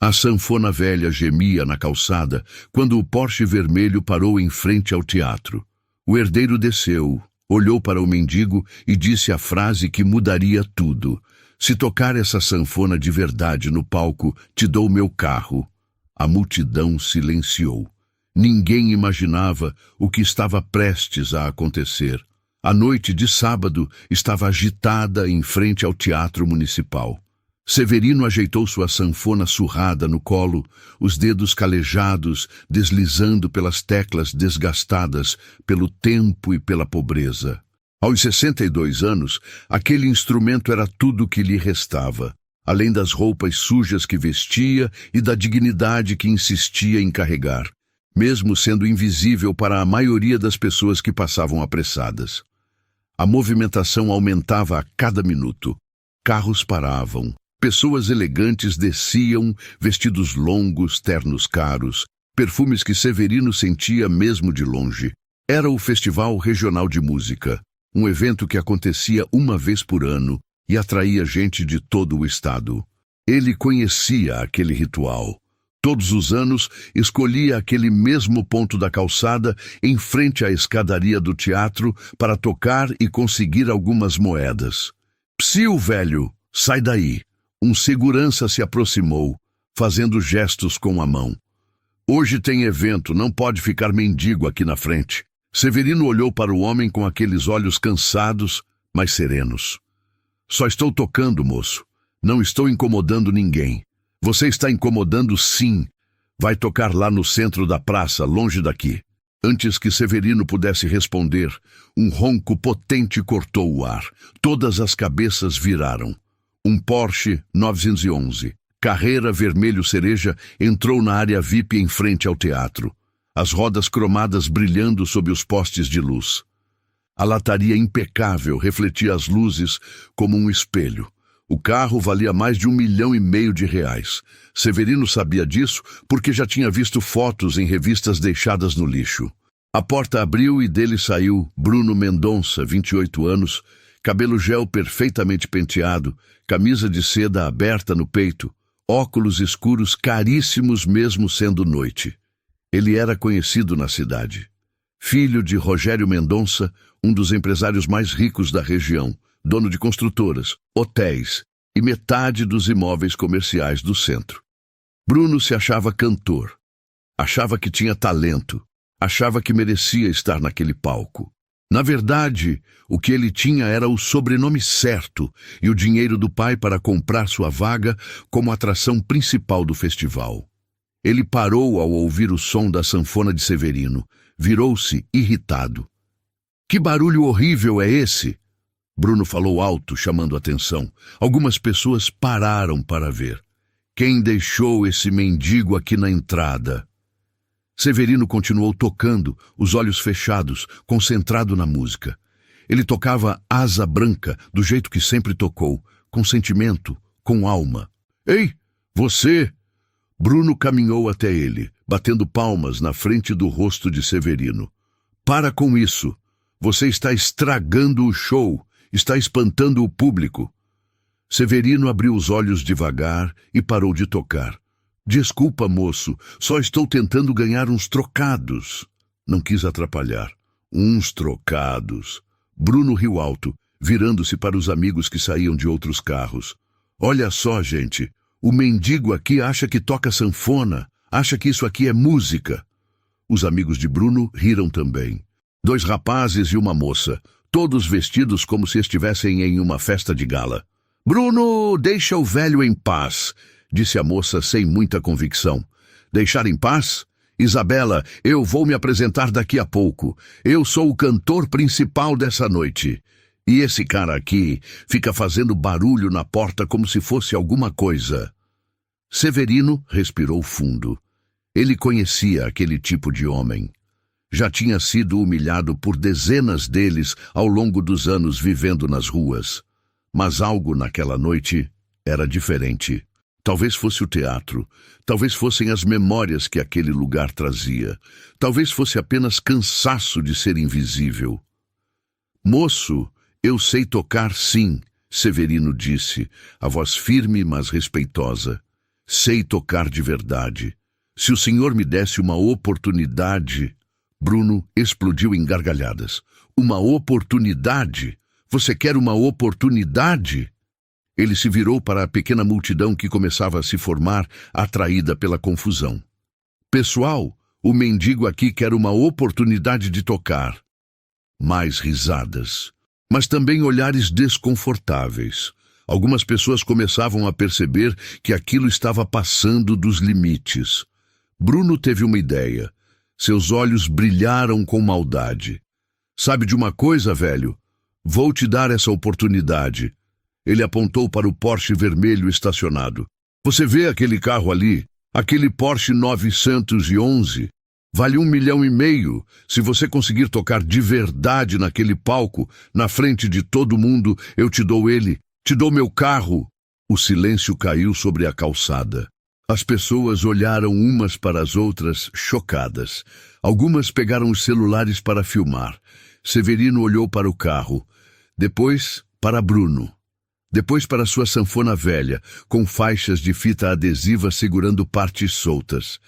A sanfona velha gemia na calçada quando o Porsche vermelho parou em frente ao teatro. O herdeiro desceu, olhou para o mendigo e disse a frase que mudaria tudo. Se tocar essa sanfona de verdade no palco, te dou meu carro. A multidão silenciou. Ninguém imaginava o que estava prestes a acontecer. A noite de sábado estava agitada em frente ao Teatro Municipal. Severino ajeitou sua sanfona surrada no colo, os dedos calejados deslizando pelas teclas desgastadas pelo tempo e pela pobreza. Aos 62 anos, aquele instrumento era tudo o que lhe restava, além das roupas sujas que vestia e da dignidade que insistia em carregar, mesmo sendo invisível para a maioria das pessoas que passavam apressadas. A movimentação aumentava a cada minuto. Carros paravam. Pessoas elegantes desciam, vestidos longos, ternos caros, perfumes que Severino sentia mesmo de longe. Era o Festival Regional de Música, um evento que acontecia uma vez por ano e atraía gente de todo o estado. Ele conhecia aquele ritual. Todos os anos, escolhia aquele mesmo ponto da calçada, em frente à escadaria do teatro, para tocar e conseguir algumas moedas. Psiu, velho, sai daí! Um segurança se aproximou, fazendo gestos com a mão. Hoje tem evento, não pode ficar mendigo aqui na frente. Severino olhou para o homem com aqueles olhos cansados, mas serenos. Só estou tocando, moço. Não estou incomodando ninguém. Você está incomodando, sim. Vai tocar lá no centro da praça, longe daqui. Antes que Severino pudesse responder, um ronco potente cortou o ar. Todas as cabeças viraram. Um Porsche 911, Carrera vermelho cereja, entrou na área VIP em frente ao teatro, as rodas cromadas brilhando sob os postes de luz. A lataria impecável refletia as luzes como um espelho. O carro valia mais de R$ 1,5 milhão. Severino sabia disso porque já tinha visto fotos em revistas deixadas no lixo. A porta abriu e dele saiu Bruno Mendonça, 28 anos, cabelo gel perfeitamente penteado, camisa de seda aberta no peito, óculos escuros caríssimos mesmo sendo noite. Ele era conhecido na cidade. Filho de Rogério Mendonça, um dos empresários mais ricos da região, dono de construtoras, hotéis e metade dos imóveis comerciais do centro. Bruno se achava cantor. Achava que tinha talento. Achava que merecia estar naquele palco. Na verdade, o que ele tinha era o sobrenome certo e o dinheiro do pai para comprar sua vaga como atração principal do festival. Ele parou ao ouvir o som da sanfona de Severino. Virou-se irritado. Que barulho horrível é esse? Bruno falou alto, chamando atenção. Algumas pessoas pararam para ver. Quem deixou esse mendigo aqui na entrada? Severino continuou tocando, os olhos fechados, concentrado na música. Ele tocava Asa Branca, do jeito que sempre tocou, com sentimento, com alma. Ei, você! Bruno caminhou até ele, batendo palmas na frente do rosto de Severino. Para com isso! Você está estragando o show, está espantando o público. Severino abriu os olhos devagar e parou de tocar. Desculpa, moço, só estou tentando ganhar uns trocados. Não quis atrapalhar. Uns trocados. Bruno riu alto, virando-se para os amigos que saíam de outros carros. Olha só, gente, o mendigo aqui acha que toca sanfona, acha que isso aqui é música. Os amigos de Bruno riram também. 2 rapazes e uma moça, todos vestidos como se estivessem em uma festa de gala. Bruno, deixa o velho em paz, disse a moça sem muita convicção. Deixar em paz? Isabela, eu vou me apresentar daqui a pouco. Eu sou o cantor principal dessa noite. E esse cara aqui fica fazendo barulho na porta como se fosse alguma coisa. Severino respirou fundo. Ele conhecia aquele tipo de homem. Já tinha sido humilhado por dezenas deles ao longo dos anos vivendo nas ruas. Mas algo naquela noite era diferente. Talvez fosse o teatro, talvez fossem as memórias que aquele lugar trazia, talvez fosse apenas cansaço de ser invisível. Moço, eu sei tocar sim, Severino disse, a voz firme mas respeitosa. Sei tocar de verdade. Se o senhor me desse uma oportunidade... Bruno explodiu em gargalhadas. Uma oportunidade? Você quer uma oportunidade? Ele se virou para a pequena multidão que começava a se formar, atraída pela confusão. Pessoal, o mendigo aqui quer uma oportunidade de tocar. Mais risadas, mas também olhares desconfortáveis. Algumas pessoas começavam a perceber que aquilo estava passando dos limites. Bruno teve uma ideia. Seus olhos brilharam com maldade. Sabe de uma coisa, velho? Vou te dar essa oportunidade. Ele apontou para o Porsche vermelho estacionado. Você vê aquele carro ali? Aquele Porsche 911? Vale 1,5 milhão. Se você conseguir tocar de verdade naquele palco, na frente de todo mundo, eu te dou ele. Te dou meu carro. O silêncio caiu sobre a calçada. As pessoas olharam umas para as outras, chocadas. Algumas pegaram os celulares para filmar. Severino olhou para o carro. Depois, para Bruno. Depois para sua sanfona velha, com faixas de fita adesiva segurando partes soltas.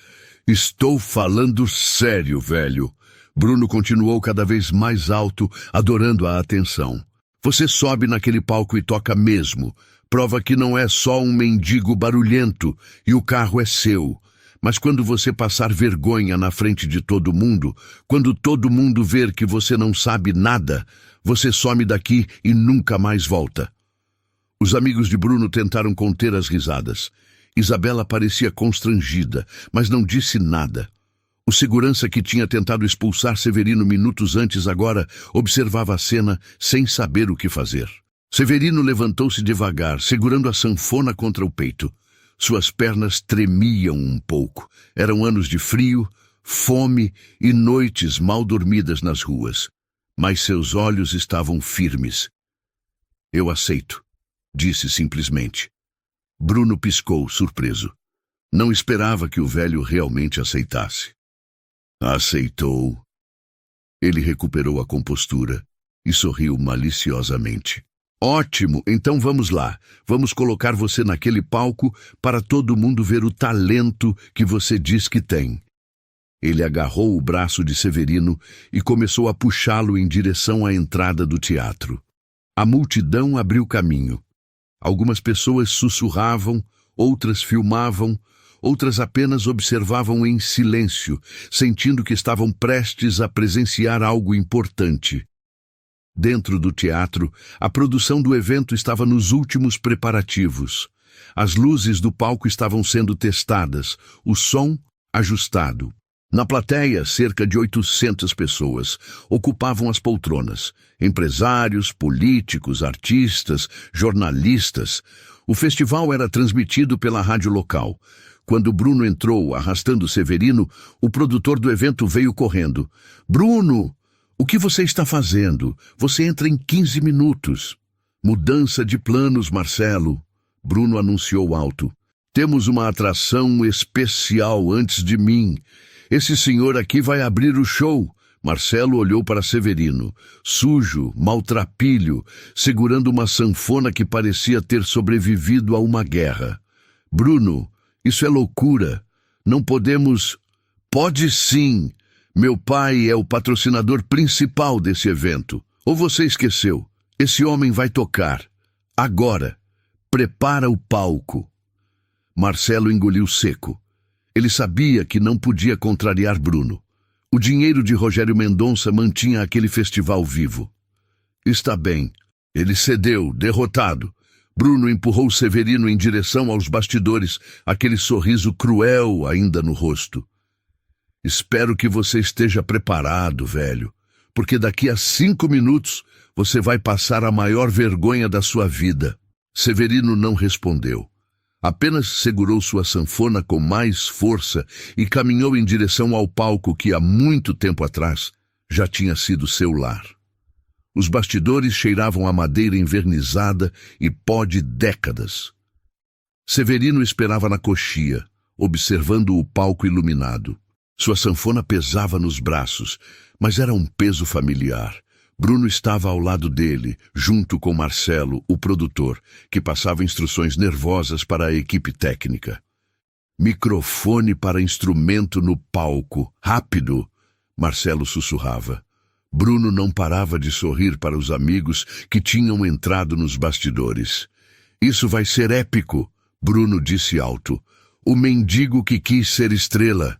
Estou falando sério, velho. Bruno continuou cada vez mais alto, adorando a atenção. Você sobe naquele palco e toca mesmo. Prova que não é só um mendigo barulhento e o carro é seu. Mas quando você passar vergonha na frente de todo mundo, quando todo mundo ver que você não sabe nada, você some daqui e nunca mais volta. Os amigos de Bruno tentaram conter as risadas. Isabela parecia constrangida, mas não disse nada. O segurança que tinha tentado expulsar Severino minutos antes agora observava a cena sem saber o que fazer. Severino levantou-se devagar, segurando a sanfona contra o peito. Suas pernas tremiam um pouco. Eram anos de frio, fome e noites mal dormidas nas ruas. Mas seus olhos estavam firmes. Eu aceito, disse simplesmente. Bruno piscou, surpreso. Não esperava que o velho realmente aceitasse. Aceitou. Ele recuperou a compostura e sorriu maliciosamente. Ótimo, então vamos lá. Vamos colocar você naquele palco para todo mundo ver o talento que você diz que tem. Ele agarrou o braço de Severino e começou a puxá-lo em direção à entrada do teatro. A multidão abriu caminho. Algumas pessoas sussurravam, outras filmavam, outras apenas observavam em silêncio, sentindo que estavam prestes a presenciar algo importante. Dentro do teatro, a produção do evento estava nos últimos preparativos. As luzes do palco estavam sendo testadas, o som ajustado. Na plateia, cerca de 800 pessoas ocupavam as poltronas. Empresários, políticos, artistas, jornalistas. O festival era transmitido pela rádio local. Quando Bruno entrou, arrastando Severino, o produtor do evento veio correndo. Bruno! O que você está fazendo? Você entra em 15 minutos. Mudança de planos, Marcelo. Bruno anunciou alto. Temos uma atração especial antes de mim. Esse senhor aqui vai abrir o show. Marcelo olhou para Severino, sujo, maltrapilho, segurando uma sanfona que parecia ter sobrevivido a uma guerra. Bruno, isso é loucura. Não podemos... Pode sim. Meu pai é o patrocinador principal desse evento. Ou você esqueceu? Esse homem vai tocar. Agora. Prepara o palco. Marcelo engoliu seco. Ele sabia que não podia contrariar Bruno. O dinheiro de Rogério Mendonça mantinha aquele festival vivo. Está bem. Ele cedeu, derrotado. Bruno empurrou Severino em direção aos bastidores, aquele sorriso cruel ainda no rosto. Espero que você esteja preparado, velho, porque daqui a 5 minutos você vai passar a maior vergonha da sua vida. Severino não respondeu. Apenas segurou sua sanfona com mais força e caminhou em direção ao palco que há muito tempo atrás já tinha sido seu lar. Os bastidores cheiravam a madeira envernizada e pó de décadas. Severino esperava na coxia, observando o palco iluminado. Sua sanfona pesava nos braços, mas era um peso familiar. Bruno estava ao lado dele, junto com Marcelo, o produtor, que passava instruções nervosas para a equipe técnica. Microfone para instrumento no palco. Rápido! Marcelo sussurrava. Bruno não parava de sorrir para os amigos que tinham entrado nos bastidores. Isso vai ser épico, Bruno disse alto. O mendigo que quis ser estrela.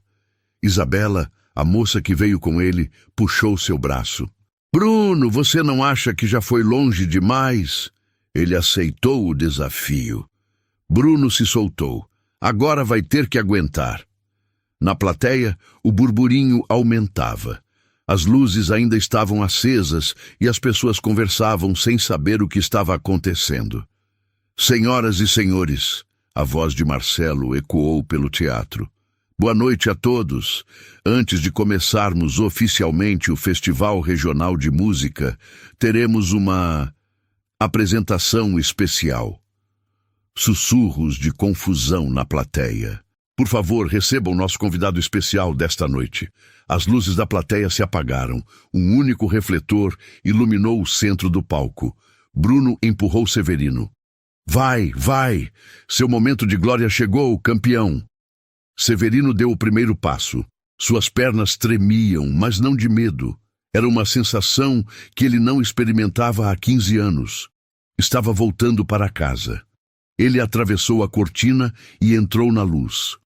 Isabela, a moça que veio com ele, puxou seu braço. Bruno, você não acha que já foi longe demais? Ele aceitou o desafio. Bruno se soltou. Agora vai ter que aguentar. Na plateia, o burburinho aumentava. As luzes ainda estavam acesas e as pessoas conversavam sem saber o que estava acontecendo. Senhoras e senhores, a voz de Marcelo ecoou pelo teatro. Boa noite a todos. Antes de começarmos oficialmente o Festival Regional de Música, teremos uma apresentação especial. Sussurros de confusão na plateia. Por favor, recebam nosso convidado especial desta noite. As luzes da plateia se apagaram. Um único refletor iluminou o centro do palco. Bruno empurrou Severino. Vai, vai! Seu momento de glória chegou, campeão! Severino deu o primeiro passo. Suas pernas tremiam, mas não de medo. Era uma sensação que ele não experimentava há 15 anos. Estava voltando para casa. Ele atravessou a cortina e entrou na luz.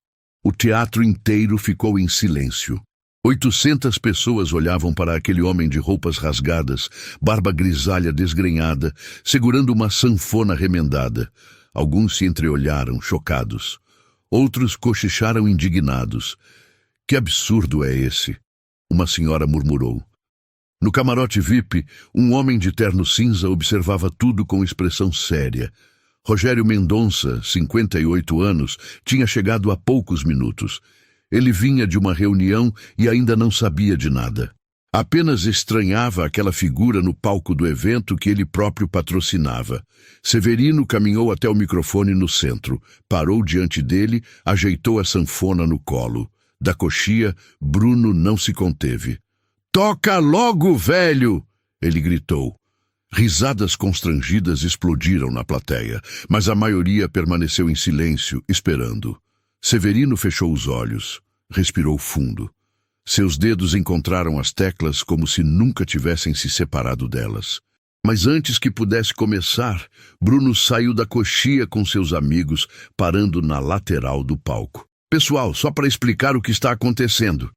O teatro inteiro ficou em silêncio. 800 pessoas olhavam para aquele homem de roupas rasgadas, barba grisalha desgrenhada, segurando uma sanfona remendada. Alguns se entreolharam, chocados. Outros cochicharam indignados. Que absurdo é esse? Uma senhora murmurou. No camarote VIP, um homem de terno cinza observava tudo com expressão séria. Rogério Mendonça, 58 anos, tinha chegado há poucos minutos. Ele vinha de uma reunião e ainda não sabia de nada. Apenas estranhava aquela figura no palco do evento que ele próprio patrocinava. Severino caminhou até o microfone no centro, parou diante dele, ajeitou a sanfona no colo. Da coxia, Bruno não se conteve. Toca logo, velho! Ele gritou. Risadas constrangidas explodiram na plateia, mas a maioria permaneceu em silêncio, esperando. Severino fechou os olhos, respirou fundo. Seus dedos encontraram as teclas como se nunca tivessem se separado delas. Mas antes que pudesse começar, Bruno saiu da coxia com seus amigos, parando na lateral do palco. Pessoal, só para explicar o que está acontecendo.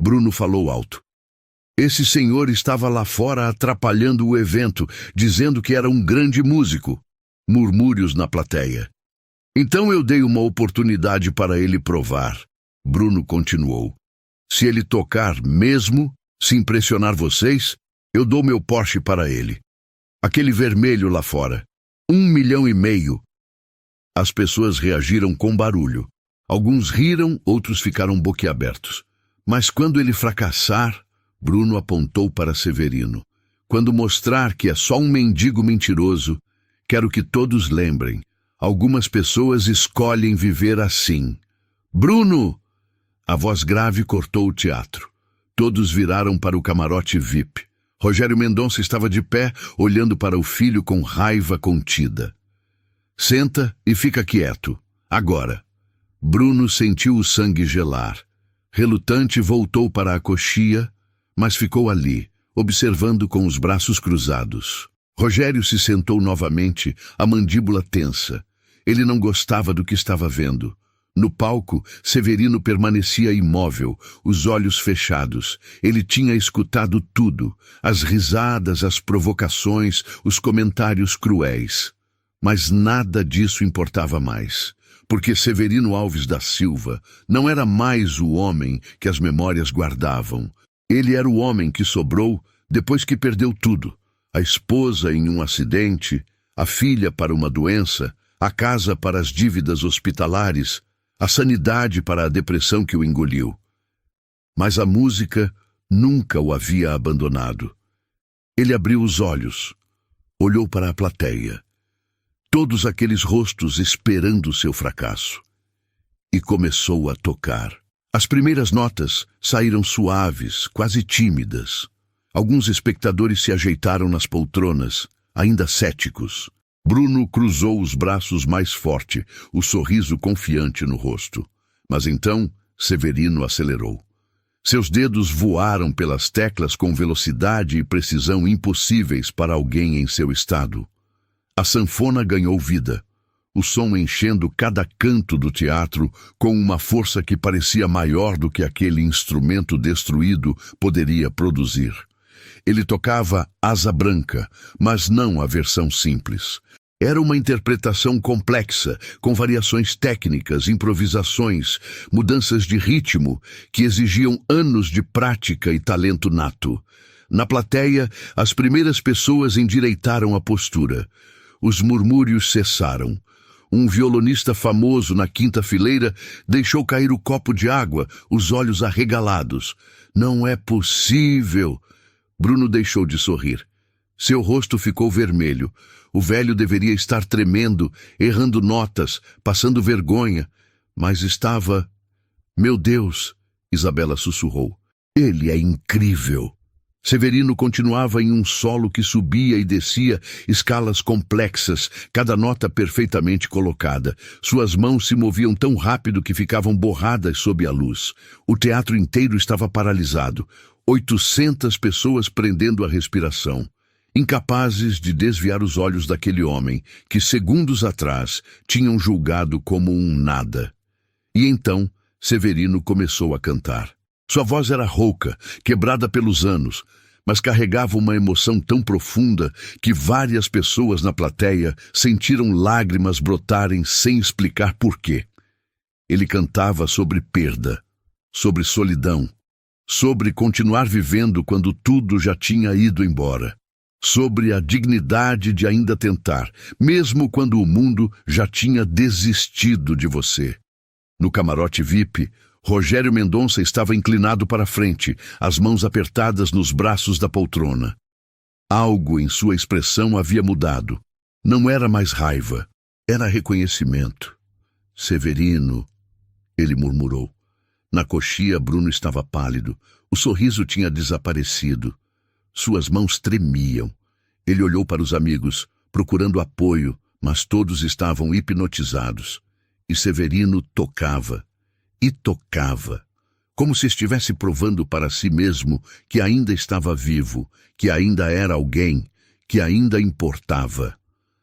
Bruno falou alto. Esse senhor estava lá fora atrapalhando o evento, dizendo que era um grande músico. Murmúrios na plateia. Então eu dei uma oportunidade para ele provar. Bruno continuou. Se ele tocar mesmo, se impressionar vocês, eu dou meu Porsche para ele. Aquele vermelho lá fora. 1,5 milhão. As pessoas reagiram com barulho. Alguns riram, outros ficaram boquiabertos. Mas quando ele fracassar, Bruno apontou para Severino. Quando mostrar que é só um mendigo mentiroso, quero que todos lembrem. Algumas pessoas escolhem viver assim. Bruno! A voz grave cortou o teatro. Todos viraram para o camarote VIP. Rogério Mendonça estava de pé, olhando para o filho com raiva contida. Senta e fica quieto. Agora. Bruno sentiu o sangue gelar. Relutante, voltou para a coxia, mas ficou ali, observando com os braços cruzados. Rogério se sentou novamente, a mandíbula tensa. Ele não gostava do que estava vendo. No palco, Severino permanecia imóvel, os olhos fechados. Ele tinha escutado tudo, as risadas, as provocações, os comentários cruéis. Mas nada disso importava mais, porque Severino Alves da Silva não era mais o homem que as memórias guardavam. Ele era o homem que sobrou depois que perdeu tudo. A esposa em um acidente, a filha para uma doença, a casa para as dívidas hospitalares, a sanidade para a depressão que o engoliu. Mas a música nunca o havia abandonado. Ele abriu os olhos, olhou para a plateia. Todos aqueles rostos esperando seu fracasso. E começou a tocar. As primeiras notas saíram suaves, quase tímidas. Alguns espectadores se ajeitaram nas poltronas, ainda céticos. Bruno cruzou os braços mais forte, o sorriso confiante no rosto. Mas então Severino acelerou. Seus dedos voaram pelas teclas com velocidade e precisão impossíveis para alguém em seu estado. A sanfona ganhou vida, o som enchendo cada canto do teatro com uma força que parecia maior do que aquele instrumento destruído poderia produzir. Ele tocava Asa Branca, mas não a versão simples. Era uma interpretação complexa, com variações técnicas, improvisações, mudanças de ritmo que exigiam anos de prática e talento nato. Na plateia, as primeiras pessoas endireitaram a postura. Os murmúrios cessaram. Um violonista famoso na quinta fileira deixou cair o copo de água, os olhos arregalados. "Não é possível!" Bruno deixou de sorrir. Seu rosto ficou vermelho. O velho deveria estar tremendo, errando notas, passando vergonha. Mas estava... "Meu Deus!" Isabela sussurrou. "Ele é incrível!" Severino continuava em um solo que subia e descia, escalas complexas, cada nota perfeitamente colocada. Suas mãos se moviam tão rápido que ficavam borradas sob a luz. O teatro inteiro estava paralisado. 800 pessoas prendendo a respiração, incapazes de desviar os olhos daquele homem que, segundos atrás, tinham julgado como um nada. E então, Severino começou a cantar. Sua voz era rouca, quebrada pelos anos, mas carregava uma emoção tão profunda que várias pessoas na plateia sentiram lágrimas brotarem sem explicar porquê. Ele cantava sobre perda, sobre solidão, sobre continuar vivendo quando tudo já tinha ido embora, sobre a dignidade de ainda tentar, mesmo quando o mundo já tinha desistido de você. No camarote VIP, Rogério Mendonça estava inclinado para a frente, as mãos apertadas nos braços da poltrona. Algo em sua expressão havia mudado. Não era mais raiva, era reconhecimento. "Severino", ele murmurou. Na coxia, Bruno estava pálido. O sorriso tinha desaparecido. Suas mãos tremiam. Ele olhou para os amigos, procurando apoio, mas todos estavam hipnotizados. E Severino tocava. E tocava, como se estivesse provando para si mesmo que ainda estava vivo, que ainda era alguém, que ainda importava.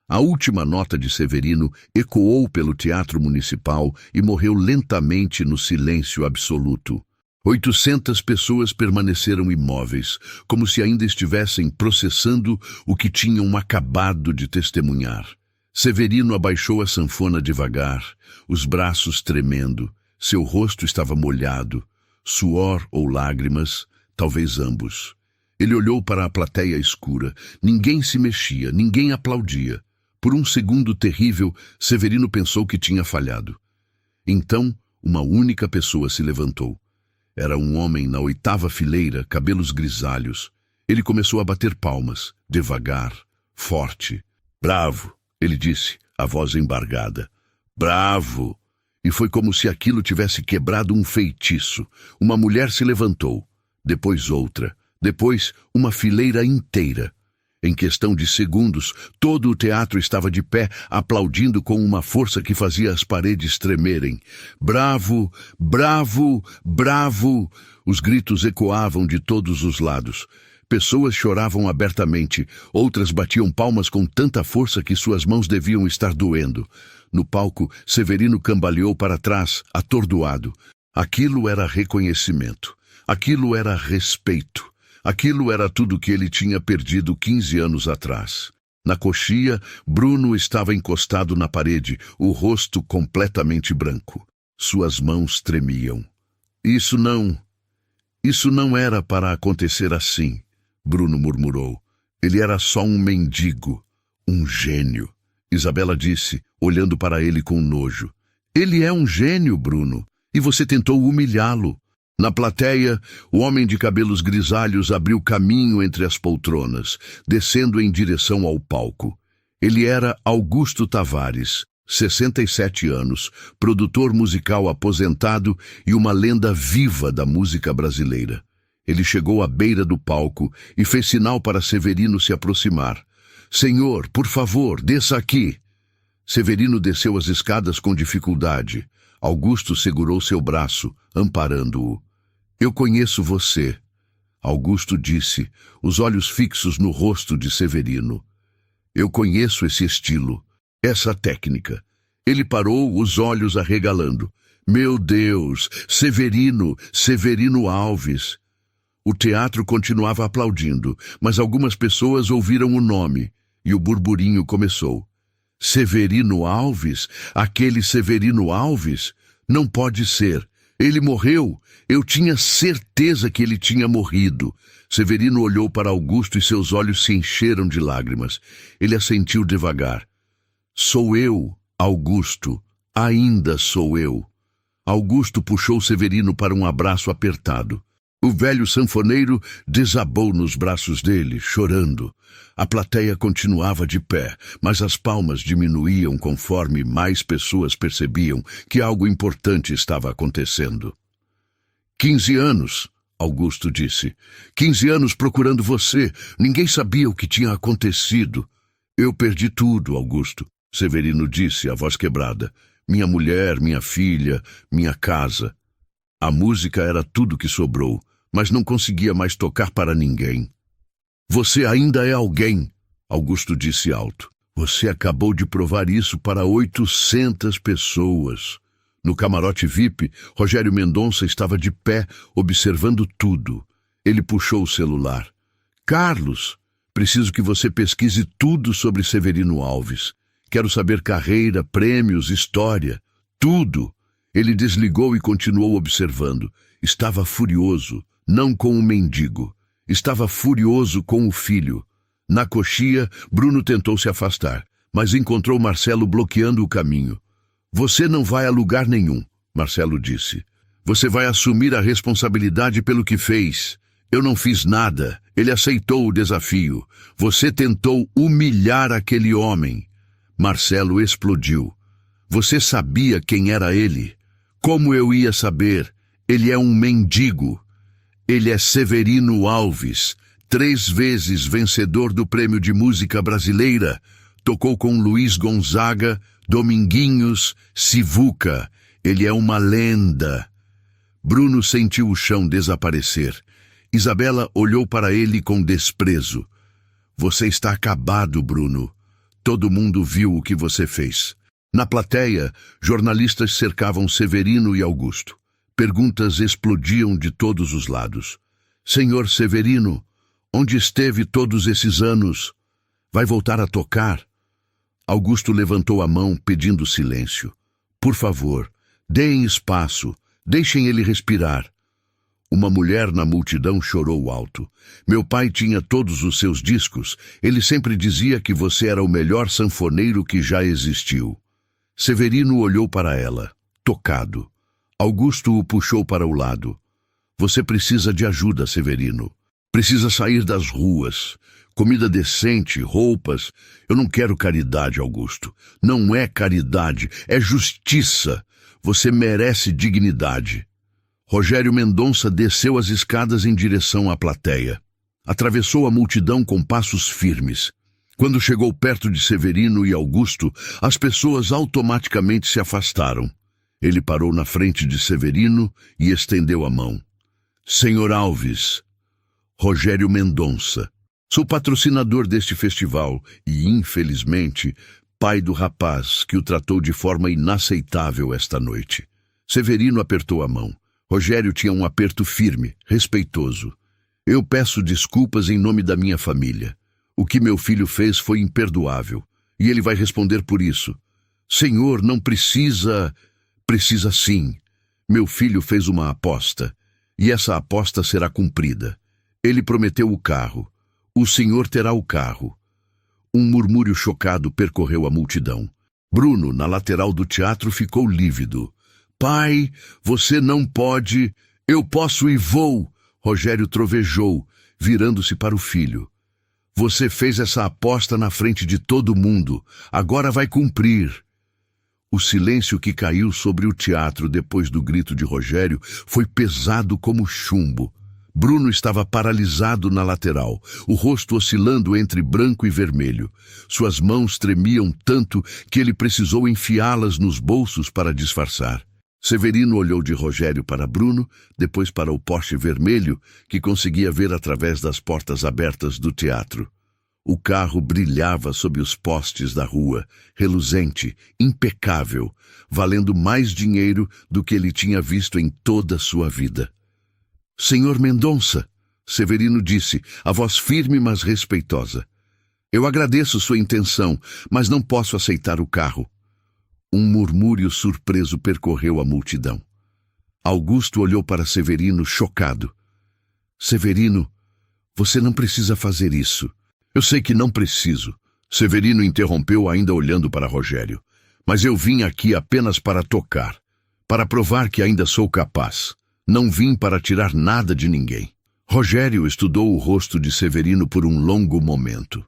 A última nota de Severino ecoou pelo Teatro Municipal e morreu lentamente no silêncio absoluto. 800 pessoas permaneceram imóveis, como se ainda estivessem processando o que tinham acabado de testemunhar. Severino abaixou a sanfona devagar, os braços tremendo. Seu rosto estava molhado, suor ou lágrimas, talvez ambos. Ele olhou para a plateia escura. Ninguém se mexia, ninguém aplaudia. Por um segundo terrível, Severino pensou que tinha falhado. Então, uma única pessoa se levantou. Era um homem na 8ª fileira, cabelos grisalhos. Ele começou a bater palmas, devagar, forte. "Bravo", ele disse, a voz embargada. "Bravo!" E foi como se aquilo tivesse quebrado um feitiço. Uma mulher se levantou, depois outra, depois uma fileira inteira. Em questão de segundos, todo o teatro estava de pé, aplaudindo com uma força que fazia as paredes tremerem. "Bravo! Bravo! Bravo!" Os gritos ecoavam de todos os lados. Pessoas choravam abertamente, outras batiam palmas com tanta força que suas mãos deviam estar doendo. No palco, Severino cambaleou para trás, atordoado. Aquilo era reconhecimento. Aquilo era respeito. Aquilo era tudo que ele tinha perdido 15 anos atrás. Na coxia, Bruno estava encostado na parede, o rosto completamente branco. Suas mãos tremiam. Isso não era para acontecer assim, Bruno murmurou. Ele era só um mendigo, um gênio. Isabela disse, olhando para ele com nojo. "Ele é um gênio, Bruno, e você tentou humilhá-lo." Na plateia, o homem de cabelos grisalhos abriu caminho entre as poltronas, descendo em direção ao palco. Ele era Augusto Tavares, 67 anos, produtor musical aposentado e uma lenda viva da música brasileira. Ele chegou à beira do palco e fez sinal para Severino se aproximar. "Senhor, por favor, desça aqui." Severino desceu as escadas com dificuldade. Augusto segurou seu braço, amparando-o. Eu conheço você. Augusto disse, os olhos fixos no rosto de Severino. Eu conheço esse estilo, essa técnica. Ele parou, os olhos arregalando. Meu Deus, Severino, Severino Alves. O teatro continuava aplaudindo, mas algumas pessoas ouviram o nome, e o burburinho começou. Severino Alves? Aquele Severino Alves? Não pode ser. Ele morreu. Eu tinha certeza que ele tinha morrido. Severino olhou para Augusto e seus olhos se encheram de lágrimas. Ele assentiu devagar. Sou eu, Augusto. Ainda sou eu. Augusto puxou Severino para um abraço apertado. O velho sanfoneiro desabou nos braços dele, chorando. A plateia continuava de pé, mas as palmas diminuíam conforme mais pessoas percebiam que algo importante estava acontecendo. 15 anos, Augusto disse. 15 anos procurando você. Ninguém sabia o que tinha acontecido. Eu perdi tudo, Augusto, Severino disse, a voz quebrada. Minha mulher, minha filha, minha casa. A música era tudo que sobrou, mas não conseguia mais tocar para ninguém. Você ainda é alguém, Augusto disse alto. Você acabou de provar isso para 800 pessoas. No camarote VIP, Rogério Mendonça estava de pé, observando tudo. Ele puxou o celular. Carlos, preciso que você pesquise tudo sobre Severino Alves. Quero saber carreira, prêmios, história, tudo. Ele desligou e continuou observando. Estava furioso, não com o mendigo. Estava furioso com o filho. Na coxia, Bruno tentou se afastar, mas encontrou Marcelo bloqueando o caminho. Você não vai a lugar nenhum, Marcelo disse. Você vai assumir a responsabilidade pelo que fez. Eu não fiz nada. Ele aceitou o desafio. Você tentou humilhar aquele homem. Marcelo explodiu. Você sabia quem era ele? Como eu ia saber? Ele é um mendigo. Ele é Severino Alves, 3 vezes vencedor do Prêmio de Música Brasileira. Tocou com Luiz Gonzaga, Dominguinhos, Sivuca. Ele é uma lenda. Bruno sentiu o chão desaparecer. Isabela olhou para ele com desprezo. Você está acabado, Bruno. Todo mundo viu o que você fez. Na plateia, jornalistas cercavam Severino e Augusto. Perguntas explodiam de todos os lados. Senhor Severino, onde esteve todos esses anos? Vai voltar a tocar? Augusto levantou a mão, pedindo silêncio. Por favor, deem espaço, deixem ele respirar. Uma mulher na multidão chorou alto. Meu pai tinha todos os seus discos. Ele sempre dizia que você era o melhor sanfoneiro que já existiu. Severino olhou para ela, tocado. Augusto o puxou para o lado. Você precisa de ajuda, Severino. Precisa sair das ruas. Comida decente, roupas. Eu não quero caridade, Augusto. Não é caridade, é justiça. Você merece dignidade. Rogério Mendonça desceu as escadas em direção à plateia. Atravessou a multidão com passos firmes. Quando chegou perto de Severino e Augusto, as pessoas automaticamente se afastaram. Ele parou na frente de Severino e estendeu a mão. Senhor Alves, Rogério Mendonça. Sou patrocinador deste festival e, infelizmente, pai do rapaz que o tratou de forma inaceitável esta noite. Severino apertou a mão. Rogério tinha um aperto firme, respeitoso. Eu peço desculpas em nome da minha família. O que meu filho fez foi imperdoável, e ele vai responder por isso. Senhor, não precisa... Precisa sim. Meu filho fez uma aposta, e essa aposta será cumprida. Ele prometeu o carro. O senhor terá o carro. Um murmúrio chocado percorreu a multidão. Bruno, na lateral do teatro, ficou lívido. Pai, você não pode... Eu posso e vou! Rogério trovejou, virando-se para o filho. Você fez essa aposta na frente de todo mundo. Agora vai cumprir. O silêncio que caiu sobre o teatro depois do grito de Rogério foi pesado como chumbo. Bruno estava paralisado na lateral, o rosto oscilando entre branco e vermelho. Suas mãos tremiam tanto que ele precisou enfiá-las nos bolsos para disfarçar. Severino olhou de Rogério para Bruno, depois para o Porsche vermelho, que conseguia ver através das portas abertas do teatro. O carro brilhava sob os postes da rua, reluzente, impecável, valendo mais dinheiro do que ele tinha visto em toda a sua vida. Senhor Mendonça, Severino disse, a voz firme mas respeitosa. Eu agradeço sua intenção, mas não posso aceitar o carro. Um murmúrio surpreso percorreu a multidão. Augusto olhou para Severino chocado. Severino, você não precisa fazer isso. Eu sei que não preciso. Severino interrompeu ainda olhando para Rogério. Mas eu vim aqui apenas para tocar, para provar que ainda sou capaz. Não vim para tirar nada de ninguém. Rogério estudou o rosto de Severino por um longo momento.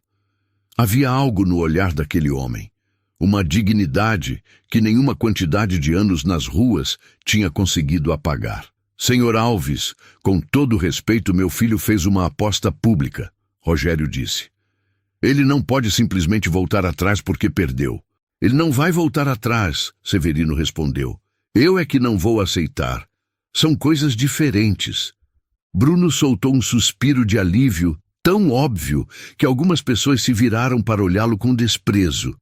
Havia algo no olhar daquele homem. Uma dignidade que nenhuma quantidade de anos nas ruas tinha conseguido apagar. Senhor Alves, com todo respeito, meu filho fez uma aposta pública, Rogério disse. Ele não pode simplesmente voltar atrás porque perdeu. Ele não vai voltar atrás, Severino respondeu. Eu é que não vou aceitar. São coisas diferentes. Bruno soltou um suspiro de alívio tão óbvio que algumas pessoas se viraram para olhá-lo com desprezo.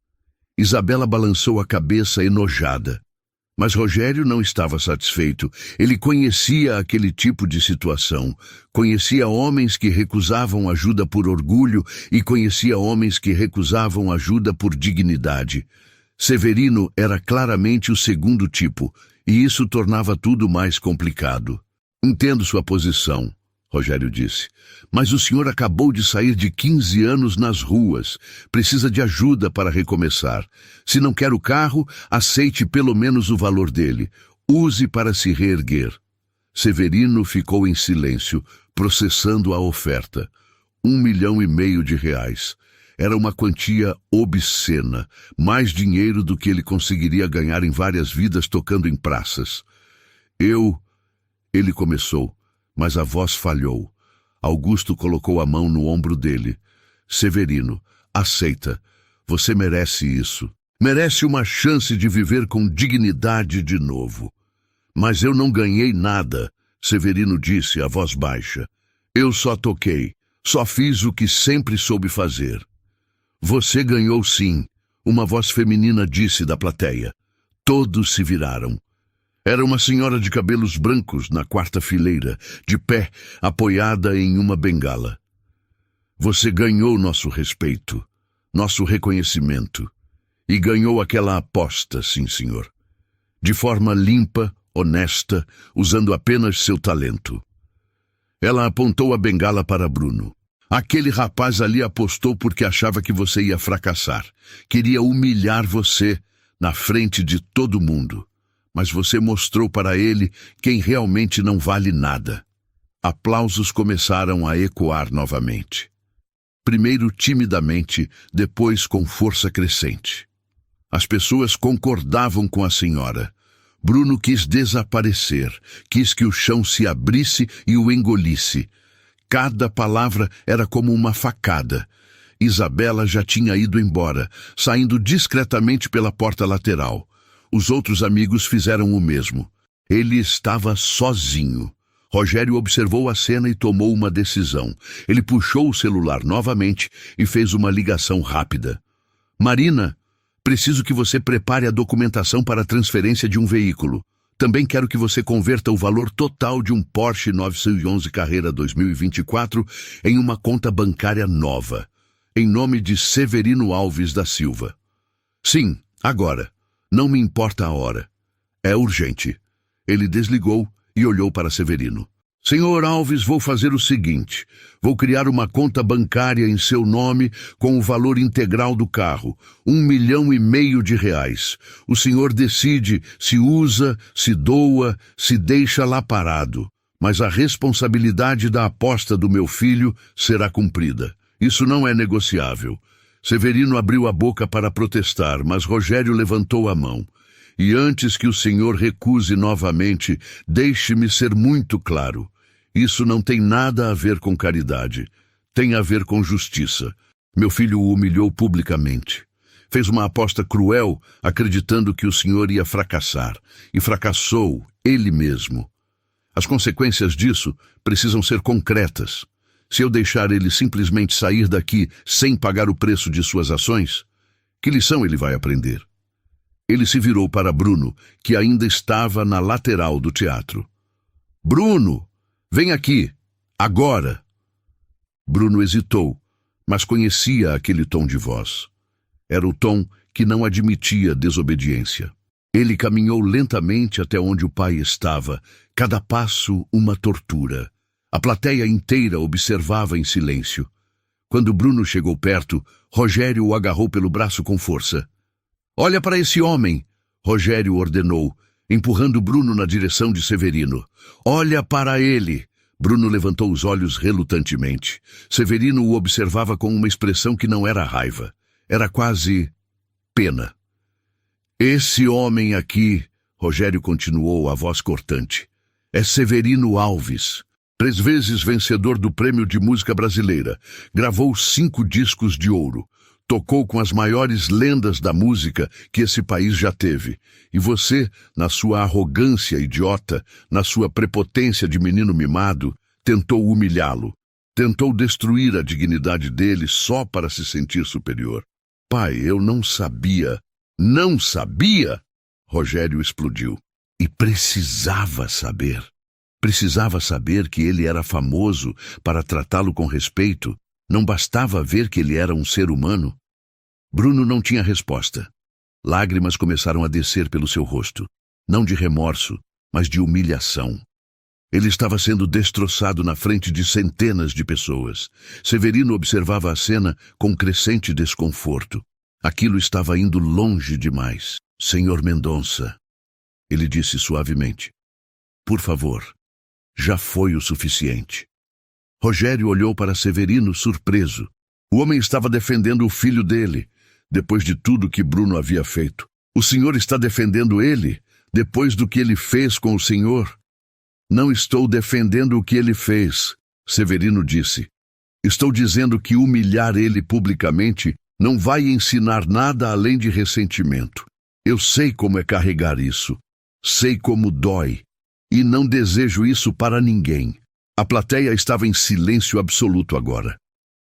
Isabela balançou a cabeça enojada. Mas Rogério não estava satisfeito. Ele conhecia aquele tipo de situação. Conhecia homens que recusavam ajuda por orgulho e conhecia homens que recusavam ajuda por dignidade. Severino era claramente o segundo tipo, e isso tornava tudo mais complicado. Entendo sua posição, Rogério disse, mas o senhor acabou de sair de 15 anos nas ruas. Precisa de ajuda para recomeçar. Se não quer o carro, aceite pelo menos o valor dele. Use para se reerguer. Severino ficou em silêncio, processando a oferta. R$1,5 milhão. Era uma quantia obscena, mais dinheiro do que ele conseguiria ganhar em várias vidas tocando em praças. Ele começou, mas a voz falhou. Augusto colocou a mão no ombro dele. Severino, aceita. Você merece isso. Merece uma chance de viver com dignidade de novo. Mas eu não ganhei nada, Severino disse, a voz baixa. Eu só toquei. Só fiz o que sempre soube fazer. Você ganhou sim, uma voz feminina disse da plateia. Todos se viraram. Era uma senhora de cabelos brancos na quarta fileira, de pé, apoiada em uma bengala. Você ganhou nosso respeito, nosso reconhecimento. E ganhou aquela aposta, sim, senhor. De forma limpa, honesta, usando apenas seu talento. Ela apontou a bengala para Bruno. Aquele rapaz ali apostou porque achava que você ia fracassar. Queria humilhar você na frente de todo mundo. Mas você mostrou para ele quem realmente não vale nada. Aplausos começaram a ecoar novamente. Primeiro timidamente, depois com força crescente. As pessoas concordavam com a senhora. Bruno quis desaparecer, quis que o chão se abrisse e o engolisse. Cada palavra era como uma facada. Isabela já tinha ido embora, saindo discretamente pela porta lateral. Os outros amigos fizeram o mesmo. Ele estava sozinho. Rogério observou a cena e tomou uma decisão. Ele puxou o celular novamente e fez uma ligação rápida. Marina, preciso que você prepare a documentação para a transferência de um veículo. Também quero que você converta o valor total de um Porsche 911 Carrera 2024 em uma conta bancária nova, em nome de Severino Alves da Silva. Sim, agora. Não me importa a hora. É urgente. Ele desligou e olhou para Severino. Senhor Alves, vou fazer o seguinte. Vou criar uma conta bancária em seu nome com o valor integral do carro, R$1,5 milhão. O senhor decide se usa, se doa, se deixa lá parado. Mas a responsabilidade da aposta do meu filho será cumprida. Isso não é negociável. Severino abriu a boca para protestar, mas Rogério levantou a mão. E antes que o senhor recuse novamente, deixe-me ser muito claro. Isso não tem nada a ver com caridade. Tem a ver com justiça. Meu filho o humilhou publicamente. Fez uma aposta cruel, acreditando que o senhor ia fracassar. E fracassou, ele mesmo. As consequências disso precisam ser concretas. Se eu deixar ele simplesmente sair daqui sem pagar o preço de suas ações, que lição ele vai aprender? Ele se virou para Bruno, que ainda estava na lateral do teatro. Bruno, vem aqui, agora! Bruno hesitou, mas conhecia aquele tom de voz. Era o tom que não admitia desobediência. Ele caminhou lentamente até onde o pai estava, cada passo uma tortura. A plateia inteira observava em silêncio. Quando Bruno chegou perto, Rogério o agarrou pelo braço com força. Olha para esse homem, Rogério ordenou, empurrando Bruno na direção de Severino. Olha para ele! Bruno levantou os olhos relutantemente. Severino o observava com uma expressão que não era raiva. Era quase pena. Esse homem aqui, Rogério continuou, a voz cortante, é Severino Alves, 3 vezes vencedor do Prêmio de Música Brasileira. Gravou 5 discos de ouro. Tocou com as maiores lendas da música que esse país já teve. E você, na sua arrogância idiota, na sua prepotência de menino mimado, tentou humilhá-lo. Tentou destruir a dignidade dele só para se sentir superior. Pai, eu não sabia. Não sabia? Rogério explodiu. E precisava saber. Precisava saber que ele era famoso para tratá-lo com respeito. Não bastava ver que ele era um ser humano. Bruno não tinha resposta. Lágrimas começaram a descer pelo seu rosto. Não de remorso, mas de humilhação. Ele estava sendo destroçado na frente de centenas de pessoas. Severino observava a cena com crescente desconforto. Aquilo estava indo longe demais. Senhor Mendonça, ele disse suavemente. Por favor, já foi o suficiente. Rogério olhou para Severino surpreso. O homem estava defendendo o filho dele, depois de tudo que Bruno havia feito. O senhor está defendendo ele, depois do que ele fez com o senhor? Não estou defendendo o que ele fez, Severino disse. Estou dizendo que humilhar ele publicamente não vai ensinar nada além de ressentimento. Eu sei como é carregar isso. Sei como dói. E não desejo isso para ninguém. A plateia estava em silêncio absoluto agora.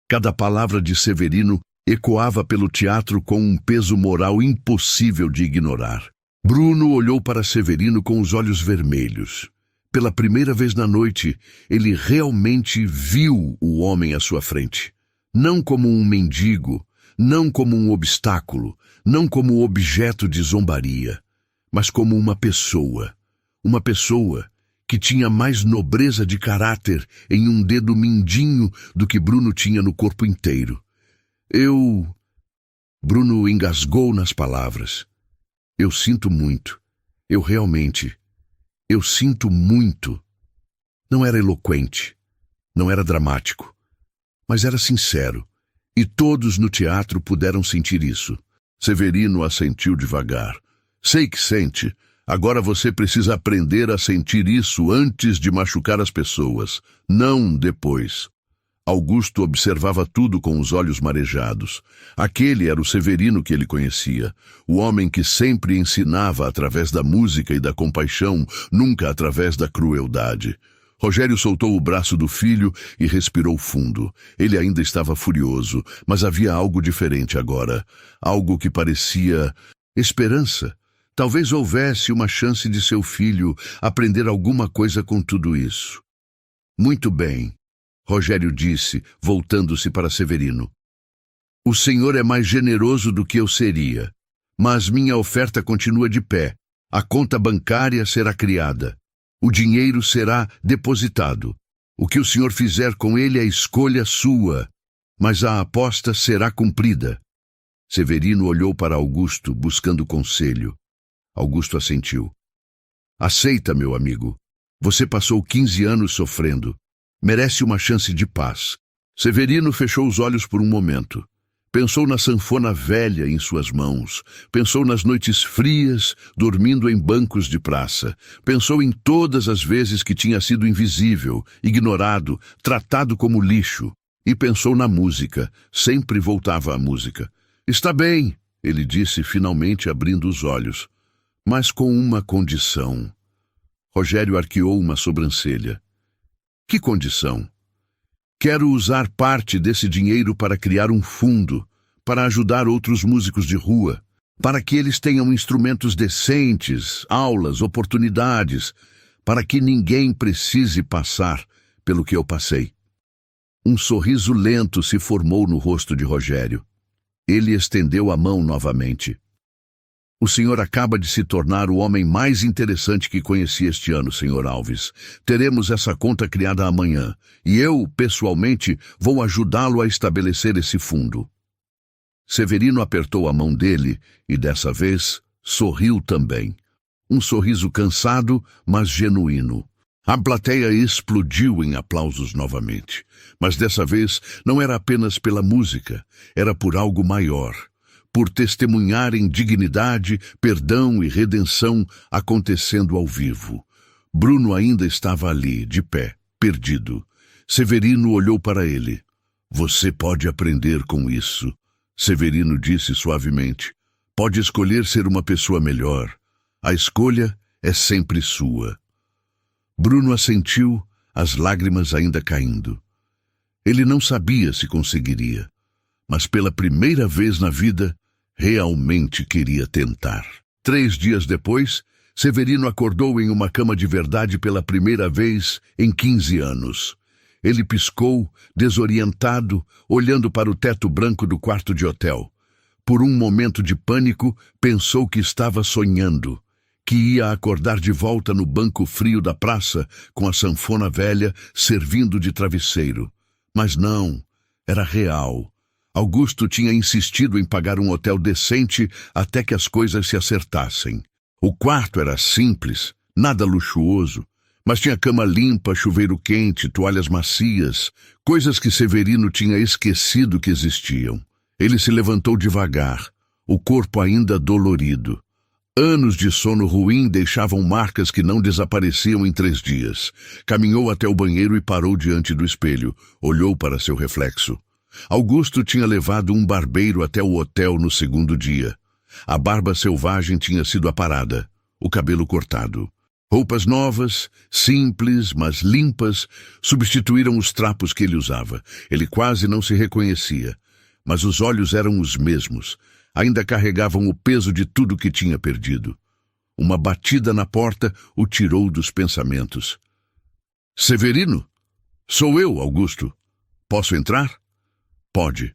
Cada palavra de Severino ecoava pelo teatro com um peso moral impossível de ignorar. Bruno olhou para Severino com os olhos vermelhos. Pela primeira vez na noite, ele realmente viu o homem à sua frente. Não como um mendigo, não como um obstáculo, não como objeto de zombaria, mas como uma pessoa que tinha mais nobreza de caráter em um dedo mindinho do que Bruno tinha no corpo inteiro. Bruno engasgou nas palavras. Eu sinto muito. Eu sinto muito. Não era eloquente, não era dramático, mas era sincero, e todos no teatro puderam sentir isso. Severino assentiu devagar. Sei que sente. Agora você precisa aprender a sentir isso antes de machucar as pessoas, não depois. Augusto observava tudo com os olhos marejados. Aquele era o Severino que ele conhecia, o homem que sempre ensinava através da música e da compaixão, nunca através da crueldade. Rogério soltou o braço do filho e respirou fundo. Ele ainda estava furioso, mas havia algo diferente agora, algo que parecia esperança. Talvez houvesse uma chance de seu filho aprender alguma coisa com tudo isso. Muito bem, Rogério disse, voltando-se para Severino. O senhor é mais generoso do que eu seria, mas minha oferta continua de pé. A conta bancária será criada. O dinheiro será depositado. O que o senhor fizer com ele é escolha sua, mas a aposta será cumprida. Severino olhou para Augusto, buscando conselho. Augusto assentiu. Aceita, meu amigo. Você passou 15 anos sofrendo. Merece uma chance de paz. Severino fechou os olhos por um momento. Pensou na sanfona velha em suas mãos. Pensou nas noites frias, dormindo em bancos de praça. Pensou em todas as vezes que tinha sido invisível, ignorado, tratado como lixo. E pensou na música. Sempre voltava à música. Está bem, ele disse, finalmente abrindo os olhos, mas com uma condição. Rogério arqueou uma sobrancelha. Que condição? Quero usar parte desse dinheiro para criar um fundo, para ajudar outros músicos de rua, para que eles tenham instrumentos decentes, aulas, oportunidades, para que ninguém precise passar pelo que eu passei. Um sorriso lento se formou no rosto de Rogério. Ele estendeu a mão novamente. O senhor acaba de se tornar o homem mais interessante que conheci este ano, senhor Alves. Teremos essa conta criada amanhã, e eu, pessoalmente, vou ajudá-lo a estabelecer esse fundo. Severino apertou a mão dele e, dessa vez, sorriu também. Um sorriso cansado, mas genuíno. A plateia explodiu em aplausos novamente. Mas dessa vez não era apenas pela música, era por algo maior. Por testemunharem dignidade, perdão e redenção acontecendo ao vivo. Bruno ainda estava ali, de pé, perdido. Severino olhou para ele. Você pode aprender com isso. Severino disse suavemente. Pode escolher ser uma pessoa melhor. A escolha é sempre sua. Bruno assentiu, as lágrimas ainda caindo. Ele não sabia se conseguiria, mas pela primeira vez na vida, realmente queria tentar. 3 dias depois, Severino acordou em uma cama de verdade pela primeira vez em 15 anos. Ele piscou, desorientado, olhando para o teto branco do quarto de hotel. Por um momento de pânico, pensou que estava sonhando, que ia acordar de volta no banco frio da praça com a sanfona velha servindo de travesseiro. Mas não, era real. Augusto tinha insistido em pagar um hotel decente até que as coisas se acertassem. O quarto era simples, nada luxuoso, mas tinha cama limpa, chuveiro quente, toalhas macias, coisas que Severino tinha esquecido que existiam. Ele se levantou devagar, o corpo ainda dolorido. Anos de sono ruim deixavam marcas que não desapareciam em 3 dias. Caminhou até o banheiro e parou diante do espelho. Olhou para seu reflexo. Augusto tinha levado um barbeiro até o hotel no 2º dia. A barba selvagem tinha sido aparada, o cabelo cortado. Roupas novas, simples, mas limpas, substituíram os trapos que ele usava. Ele quase não se reconhecia, mas os olhos eram os mesmos. Ainda carregavam o peso de tudo que tinha perdido. Uma batida na porta o tirou dos pensamentos. Severino? Sou eu, Augusto. Posso entrar? Pode.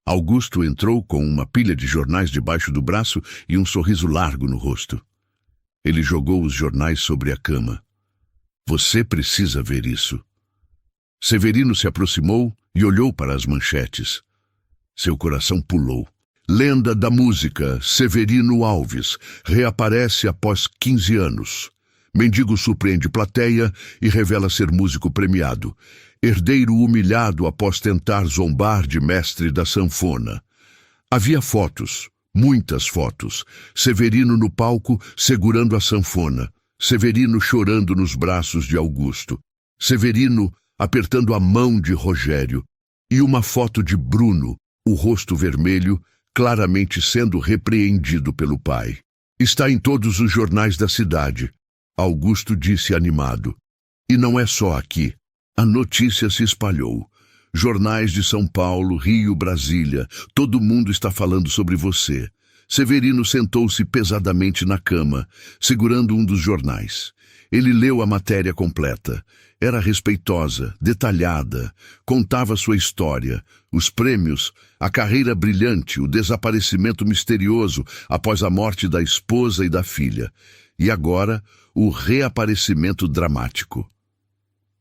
Augusto entrou com uma pilha de jornais debaixo do braço e um sorriso largo no rosto. Ele jogou os jornais sobre a cama. Você precisa ver isso. Severino se aproximou e olhou para as manchetes. Seu coração pulou. Lenda da música, Severino Alves, reaparece após 15 anos. Mendigo surpreende plateia e revela ser músico premiado. Herdeiro humilhado após tentar zombar de mestre da sanfona. Havia fotos, muitas fotos. Severino no palco, segurando a sanfona. Severino chorando nos braços de Augusto. Severino apertando a mão de Rogério. E uma foto de Bruno, o rosto vermelho, claramente sendo repreendido pelo pai. Está em todos os jornais da cidade, Augusto disse animado. E não é só aqui. A notícia se espalhou. Jornais de São Paulo, Rio, Brasília, todo mundo está falando sobre você. Severino sentou-se pesadamente na cama, segurando um dos jornais. Ele leu a matéria completa. Era respeitosa, detalhada, contava sua história, os prêmios, a carreira brilhante, o desaparecimento misterioso após a morte da esposa e da filha. E agora, o reaparecimento dramático.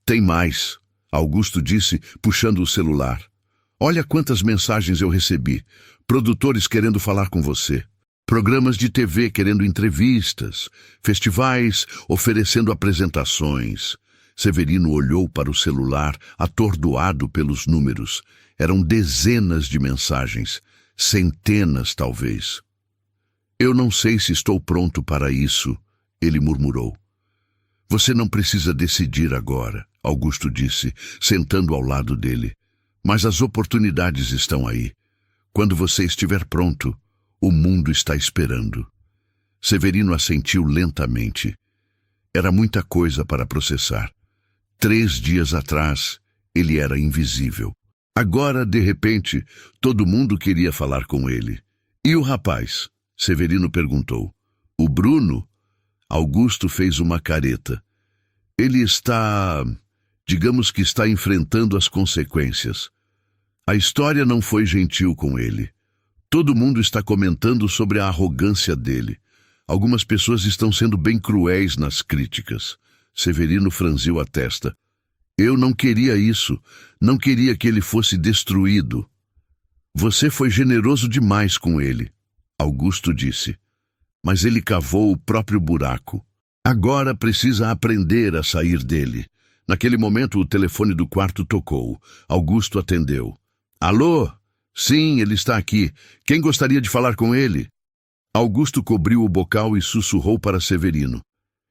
Tem mais, Augusto disse, puxando o celular. Olha quantas mensagens eu recebi. Produtores querendo falar com você. Programas de TV querendo entrevistas. Festivais oferecendo apresentações. Severino olhou para o celular, atordoado pelos números. Eram dezenas de mensagens. Centenas, talvez. Eu não sei se estou pronto para isso, ele murmurou. Você não precisa decidir agora, Augusto disse, sentando ao lado dele. Mas as oportunidades estão aí. Quando você estiver pronto, O mundo está esperando. Severino assentiu lentamente. Era muita coisa para processar. 3 dias atrás, ele era invisível. Agora, de repente, todo mundo queria falar com ele. E o rapaz? Severino perguntou. O Bruno? Augusto fez uma careta. Ele está... digamos que está enfrentando as consequências. A história não foi gentil com ele. Todo mundo está comentando sobre a arrogância dele. Algumas pessoas estão sendo bem cruéis nas críticas. Severino franziu a testa. Eu não queria isso. Não queria que ele fosse destruído. Você foi generoso demais com ele, Augusto disse. Mas ele cavou o próprio buraco. Agora precisa aprender a sair dele. Naquele momento, o telefone do quarto tocou. Augusto atendeu. Alô? Sim, ele está aqui. Quem gostaria de falar com ele? Augusto cobriu o bocal e sussurrou para Severino.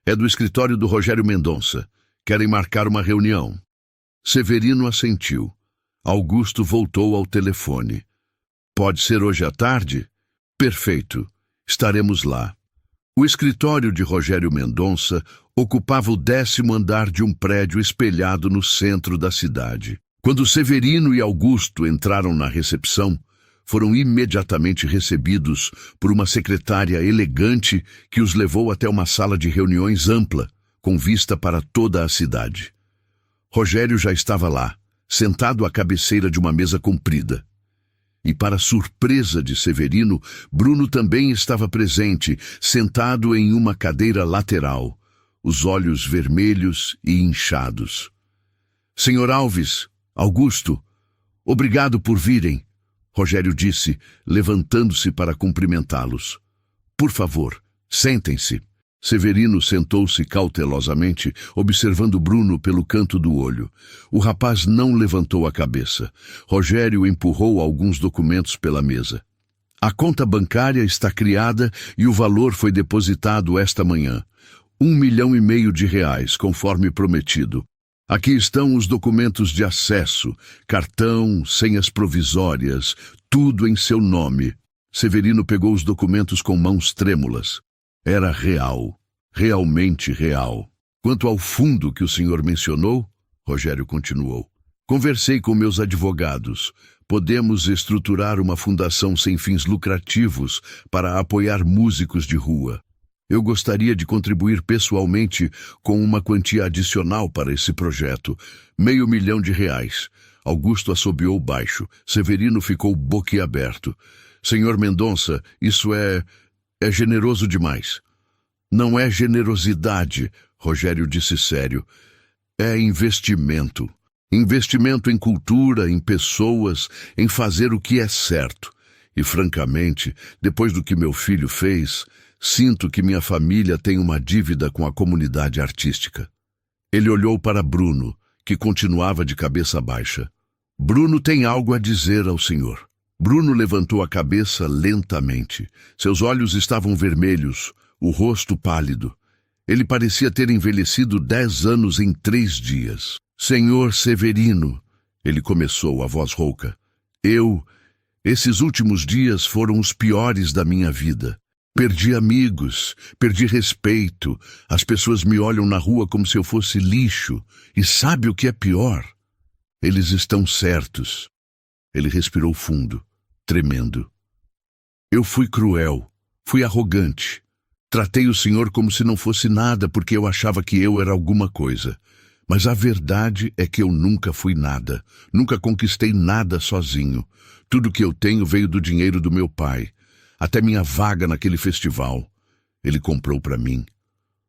É do escritório do Rogério Mendonça. Querem marcar uma reunião. Severino assentiu. Augusto voltou ao telefone. Pode ser hoje à tarde? Perfeito. Estaremos lá. O escritório de Rogério Mendonça ocupava o 10º andar de um prédio espelhado no centro da cidade. Quando Severino e Augusto entraram na recepção, foram imediatamente recebidos por uma secretária elegante que os levou até uma sala de reuniões ampla, com vista para toda a cidade. Rogério já estava lá, sentado à cabeceira de uma mesa comprida. E, para surpresa de Severino, Bruno também estava presente, sentado em uma cadeira lateral, os olhos vermelhos e inchados. Senhor Alves, Augusto, obrigado por virem, Rogério disse, levantando-se para cumprimentá-los. Por favor, sentem-se. Severino sentou-se cautelosamente, observando Bruno pelo canto do olho. O rapaz não levantou a cabeça. Rogério empurrou alguns documentos pela mesa. A conta bancária está criada e o valor foi depositado esta manhã. R$1,5 milhão, conforme prometido. Aqui estão os documentos de acesso, cartão, senhas provisórias, tudo em seu nome. Severino pegou os documentos com mãos trêmulas. Era real, realmente real. Quanto ao fundo que o senhor mencionou, Rogério continuou, conversei com meus advogados. Podemos estruturar uma fundação sem fins lucrativos para apoiar músicos de rua. Eu gostaria de contribuir pessoalmente com uma quantia adicional para esse projeto, R$500 mil. Augusto assobiou baixo. Severino ficou boquiaberto. Senhor Mendonça, isso é generoso demais. Não é generosidade, Rogério disse sério. É investimento. Investimento em cultura, em pessoas, em fazer o que é certo. E, francamente, depois do que meu filho fez, sinto que minha família tem uma dívida com a comunidade artística. Ele olhou para Bruno, que continuava de cabeça baixa. Bruno tem algo a dizer ao senhor. Bruno levantou a cabeça lentamente. Seus olhos estavam vermelhos, o rosto pálido. Ele parecia ter envelhecido 10 anos em 3 dias. Senhor Severino, ele começou, a voz rouca. Esses últimos dias foram os piores da minha vida. Perdi amigos, perdi respeito. As pessoas me olham na rua como se eu fosse lixo. E sabe o que é pior? Eles estão certos. Ele respirou fundo, tremendo. Eu fui cruel, fui arrogante. Tratei o senhor como se não fosse nada porque eu achava que eu era alguma coisa. Mas a verdade é que eu nunca fui nada. Nunca conquistei nada sozinho. Tudo que eu tenho veio do dinheiro do meu pai. Até minha vaga naquele festival. Ele comprou para mim.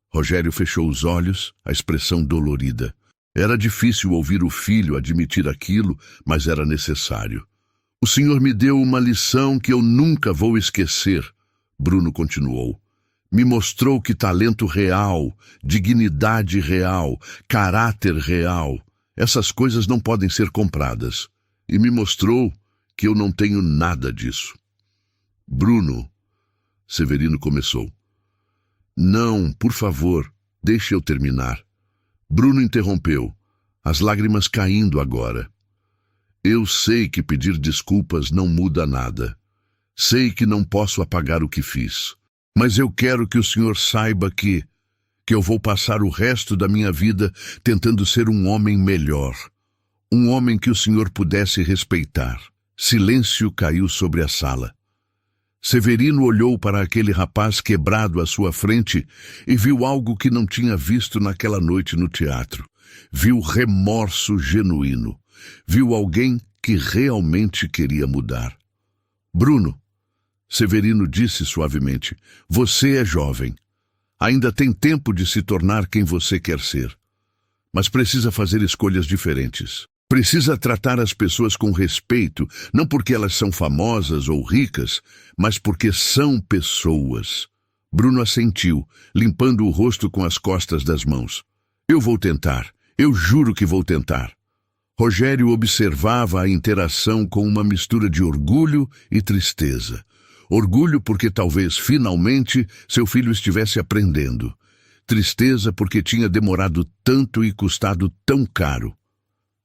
Rogério fechou os olhos, a expressão dolorida. Era difícil ouvir o filho admitir aquilo, mas era necessário. O senhor me deu uma lição que eu nunca vou esquecer, Bruno continuou. Me mostrou que talento real, dignidade real, caráter real, essas coisas não podem ser compradas. E me mostrou que eu não tenho nada disso. Bruno, Severino começou. Não, por favor, deixe eu terminar. Bruno interrompeu, as lágrimas caindo agora. Eu sei que pedir desculpas não muda nada. Sei que não posso apagar o que fiz, mas eu quero que o senhor saiba que eu vou passar o resto da minha vida tentando ser um homem melhor. Um homem que o senhor pudesse respeitar. Silêncio caiu sobre a sala. Severino olhou para aquele rapaz quebrado à sua frente e viu algo que não tinha visto naquela noite no teatro. Viu remorso genuíno. Viu alguém que realmente queria mudar. Bruno, Severino disse suavemente, você é jovem. Ainda tem tempo de se tornar quem você quer ser. Mas precisa fazer escolhas diferentes. Precisa tratar as pessoas com respeito, não porque elas são famosas ou ricas, mas porque são pessoas. Bruno assentiu, limpando o rosto com as costas das mãos. Eu vou tentar. Eu juro que vou tentar. Rogério observava a interação com uma mistura de orgulho e tristeza. Orgulho porque talvez, finalmente, seu filho estivesse aprendendo. Tristeza porque tinha demorado tanto e custado tão caro.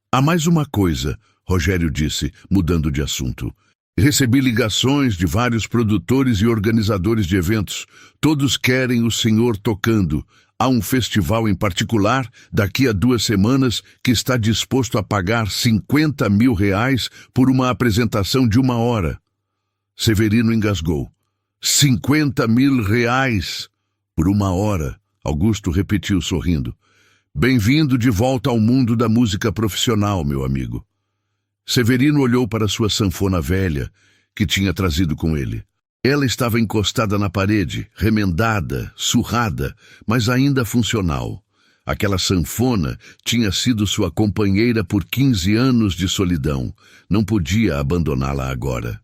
Há mais uma coisa, Rogério disse, mudando de assunto. Recebi ligações de vários produtores e organizadores de eventos. Todos querem o senhor tocando. Há um festival em particular, daqui a 2 semanas, que está disposto a pagar R$50 mil por uma apresentação de 1 hora. Severino engasgou. R$50 mil por 1 hora, Augusto repetiu sorrindo. Bem-vindo de volta ao mundo da música profissional, meu amigo. Severino olhou para sua sanfona velha, que tinha trazido com ele. Ela estava encostada na parede, remendada, surrada, mas ainda funcional. Aquela sanfona tinha sido sua companheira por 15 anos de solidão. Não podia abandoná-la agora.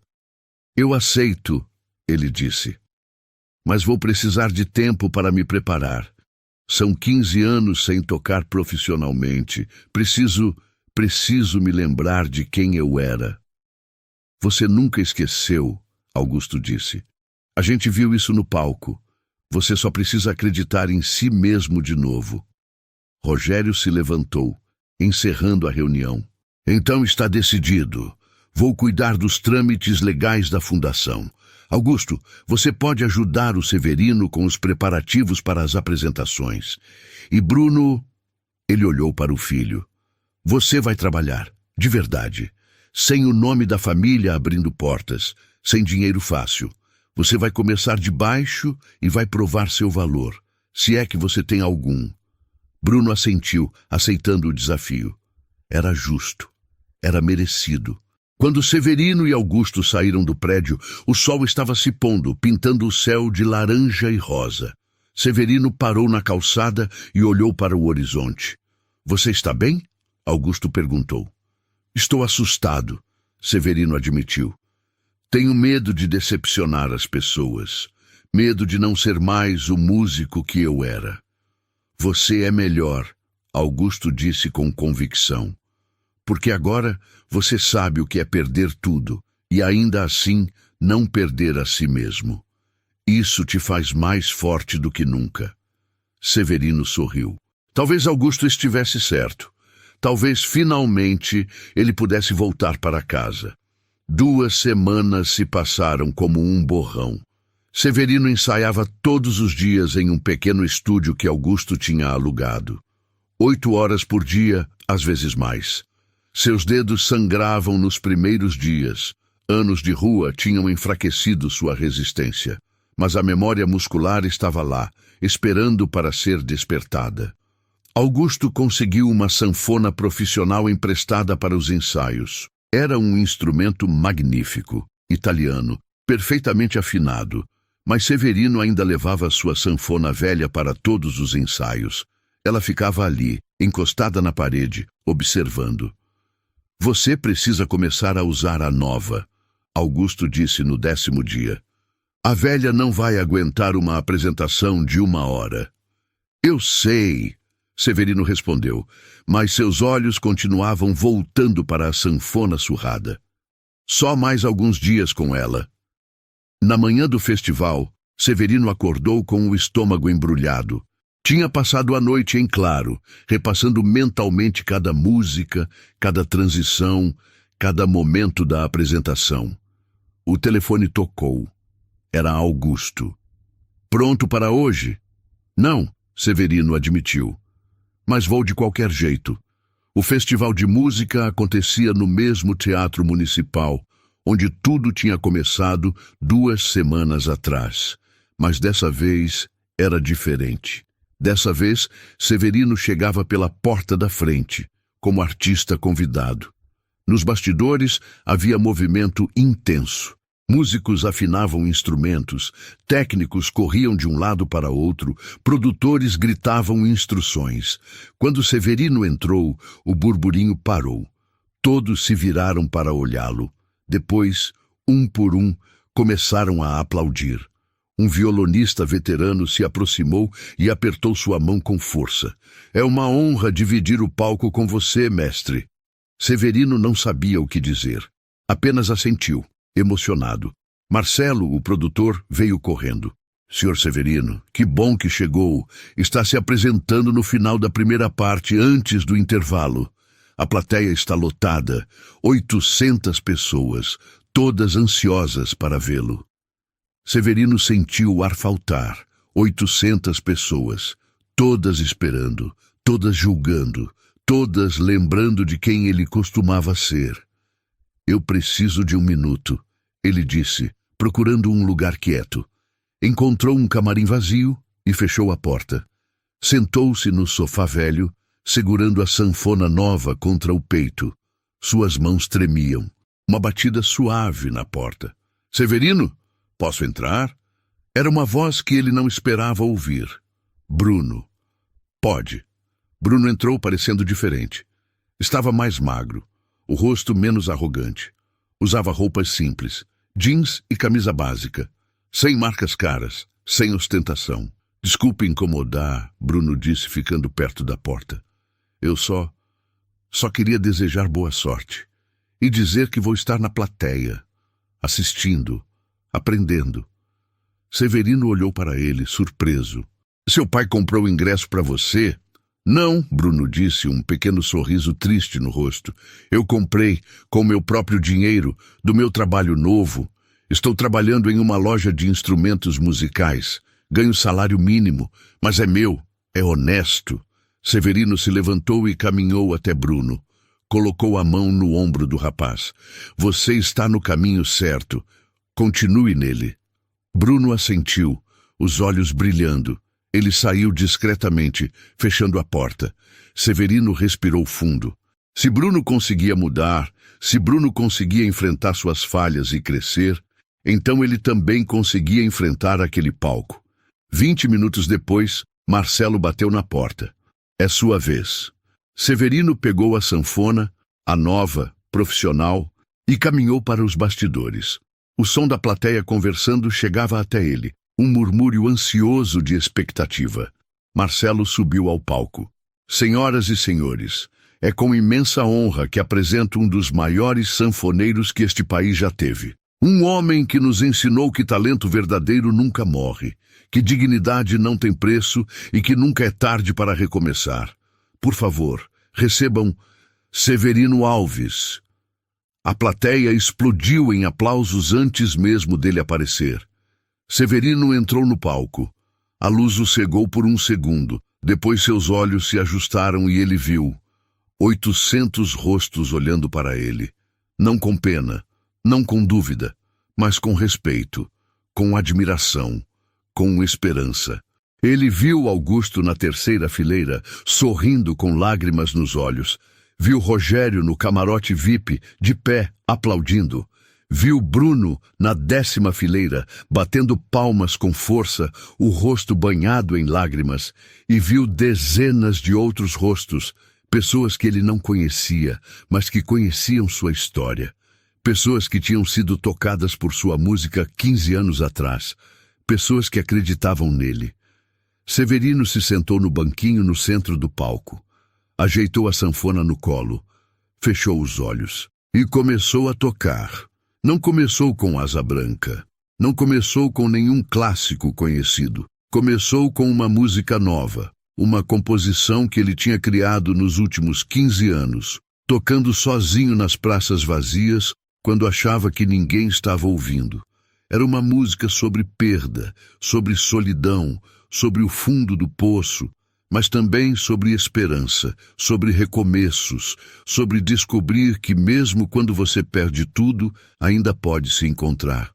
Eu aceito, ele disse. Mas vou precisar de tempo para me preparar. São 15 anos sem tocar profissionalmente. Preciso me lembrar de quem eu era. Você nunca esqueceu, Augusto disse. A gente viu isso no palco. Você só precisa acreditar em si mesmo de novo. Rogério se levantou, encerrando a reunião. Então está decidido. Vou cuidar dos trâmites legais da fundação. Augusto, você pode ajudar o Severino com os preparativos para as apresentações. E Bruno... Ele olhou para o filho. Você vai trabalhar, de verdade, sem o nome da família abrindo portas, sem dinheiro fácil. Você vai começar de baixo e vai provar seu valor, se é que você tem algum. Bruno assentiu, aceitando o desafio. Era justo. Era merecido. Quando Severino e Augusto saíram do prédio, o sol estava se pondo, pintando o céu de laranja e rosa. Severino parou na calçada e olhou para o horizonte. Você está bem? Augusto perguntou. Estou assustado, Severino admitiu. Tenho medo de decepcionar as pessoas. Medo de não ser mais o músico que eu era. Você é melhor, Augusto disse com convicção. Porque agora você sabe o que é perder tudo e ainda assim não perder a si mesmo. Isso te faz mais forte do que nunca. Severino sorriu. Talvez Augusto estivesse certo. Talvez finalmente ele pudesse voltar para casa. 2 semanas se passaram como um borrão. Severino ensaiava todos os dias em um pequeno estúdio que Augusto tinha alugado. 8 horas por dia, às vezes mais. Seus dedos sangravam nos primeiros dias. Anos de rua tinham enfraquecido sua resistência. Mas a memória muscular estava lá, esperando para ser despertada. Augusto conseguiu uma sanfona profissional emprestada para os ensaios. Era um instrumento magnífico, italiano, perfeitamente afinado. Mas Severino ainda levava sua sanfona velha para todos os ensaios. Ela ficava ali, encostada na parede, observando. Você precisa começar a usar a nova, Augusto disse no 10º dia. A velha não vai aguentar uma apresentação de 1 hora. Eu sei, Severino respondeu, mas seus olhos continuavam voltando para a sanfona surrada. Só mais alguns dias com ela. Na manhã do festival, Severino acordou com o estômago embrulhado. Tinha passado a noite em claro, repassando mentalmente cada música, cada transição, cada momento da apresentação. O telefone tocou. Era Augusto. Pronto para hoje? Não, Severino admitiu. Mas vou de qualquer jeito. O festival de música acontecia no mesmo teatro municipal, onde tudo tinha começado 2 semanas atrás. Mas dessa vez era diferente. Dessa vez, Severino chegava pela porta da frente, como artista convidado. Nos bastidores havia movimento intenso. Músicos afinavam instrumentos, técnicos corriam de um lado para outro, produtores gritavam instruções. Quando Severino entrou, o burburinho parou. Todos se viraram para olhá-lo. Depois, um por um, começaram a aplaudir. Um violonista veterano se aproximou e apertou sua mão com força. É uma honra dividir o palco com você, mestre. Severino não sabia o que dizer. Apenas assentiu, emocionado. Marcelo, o produtor, veio correndo. Senhor Severino, que bom que chegou. Está se apresentando no final da primeira parte, antes do intervalo. A plateia está lotada. 800 pessoas, todas ansiosas para vê-lo. Severino sentiu o ar faltar. 800 pessoas, todas esperando, todas julgando, todas lembrando de quem ele costumava ser. Eu preciso de 1 minuto, ele disse, procurando um lugar quieto. Encontrou um camarim vazio e fechou a porta. Sentou-se no sofá velho, segurando a sanfona nova contra o peito. Suas mãos tremiam. Uma batida suave na porta. Severino? Posso entrar? Era uma voz que ele não esperava ouvir. Bruno. Pode. Bruno entrou parecendo diferente. Estava mais magro, o rosto menos arrogante. Usava roupas simples, jeans e camisa básica, sem marcas caras, sem ostentação. Desculpe incomodar, Bruno disse ficando perto da porta. Eu só queria desejar boa sorte e dizer que vou estar na plateia, assistindo, aprendendo. Severino olhou para ele, surpreso. Seu pai comprou o ingresso para você? Não, Bruno disse, um pequeno sorriso triste no rosto. Eu comprei, com meu próprio dinheiro, do meu trabalho novo. Estou trabalhando em uma loja de instrumentos musicais. Ganho salário mínimo, mas é meu, é honesto. Severino se levantou e caminhou até Bruno. Colocou a mão no ombro do rapaz. Você está no caminho certo. Continue nele. Bruno assentiu, os olhos brilhando. Ele saiu discretamente, fechando a porta. Severino respirou fundo. Se Bruno conseguia mudar, se Bruno conseguia enfrentar suas falhas e crescer, então ele também conseguia enfrentar aquele palco. 20 minutos depois, Marcelo bateu na porta. É sua vez. Severino pegou a sanfona, a nova, profissional, e caminhou para os bastidores. O som da plateia conversando chegava até ele, um murmúrio ansioso de expectativa. Marcelo subiu ao palco. Senhoras e senhores, é com imensa honra que apresento um dos maiores sanfoneiros que este país já teve. Um homem que nos ensinou que talento verdadeiro nunca morre, que dignidade não tem preço e que nunca é tarde para recomeçar. Por favor, recebam Severino Alves. A plateia explodiu em aplausos antes mesmo dele aparecer. Severino entrou no palco. A luz o cegou por 1 segundo. Depois seus olhos se ajustaram e ele viu 800 rostos olhando para ele. Não com pena, não com dúvida, mas com respeito, com admiração, com esperança. Ele viu Augusto na 3ª fileira, sorrindo com lágrimas nos olhos. Viu Rogério no camarote VIP, de pé, aplaudindo. Viu Bruno na 10ª fileira, batendo palmas com força, o rosto banhado em lágrimas. E viu dezenas de outros rostos, pessoas que ele não conhecia, mas que conheciam sua história. Pessoas que tinham sido tocadas por sua música 15 anos atrás. Pessoas que acreditavam nele. Severino se sentou no banquinho no centro do palco. Ajeitou a sanfona no colo, fechou os olhos e começou a tocar. Não começou com Asa Branca, não começou com nenhum clássico conhecido. Começou com uma música nova, uma composição que ele tinha criado nos últimos 15 anos, tocando sozinho nas praças vazias quando achava que ninguém estava ouvindo. Era uma música sobre perda, sobre solidão, sobre o fundo do poço, mas também sobre esperança, sobre recomeços, sobre descobrir que mesmo quando você perde tudo, ainda pode se encontrar.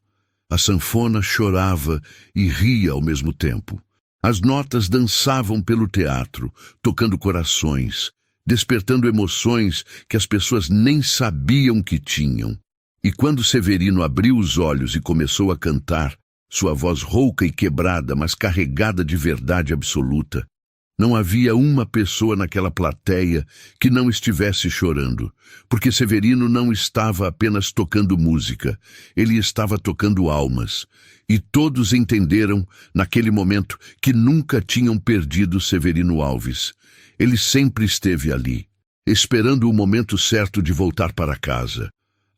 A sanfona chorava e ria ao mesmo tempo. As notas dançavam pelo teatro, tocando corações, despertando emoções que as pessoas nem sabiam que tinham. E quando Severino abriu os olhos e começou a cantar, sua voz rouca e quebrada, mas carregada de verdade absoluta, não havia uma pessoa naquela plateia que não estivesse chorando, porque Severino não estava apenas tocando música, ele estava tocando almas. E todos entenderam, naquele momento, que nunca tinham perdido Severino Alves. Ele sempre esteve ali, esperando o momento certo de voltar para casa.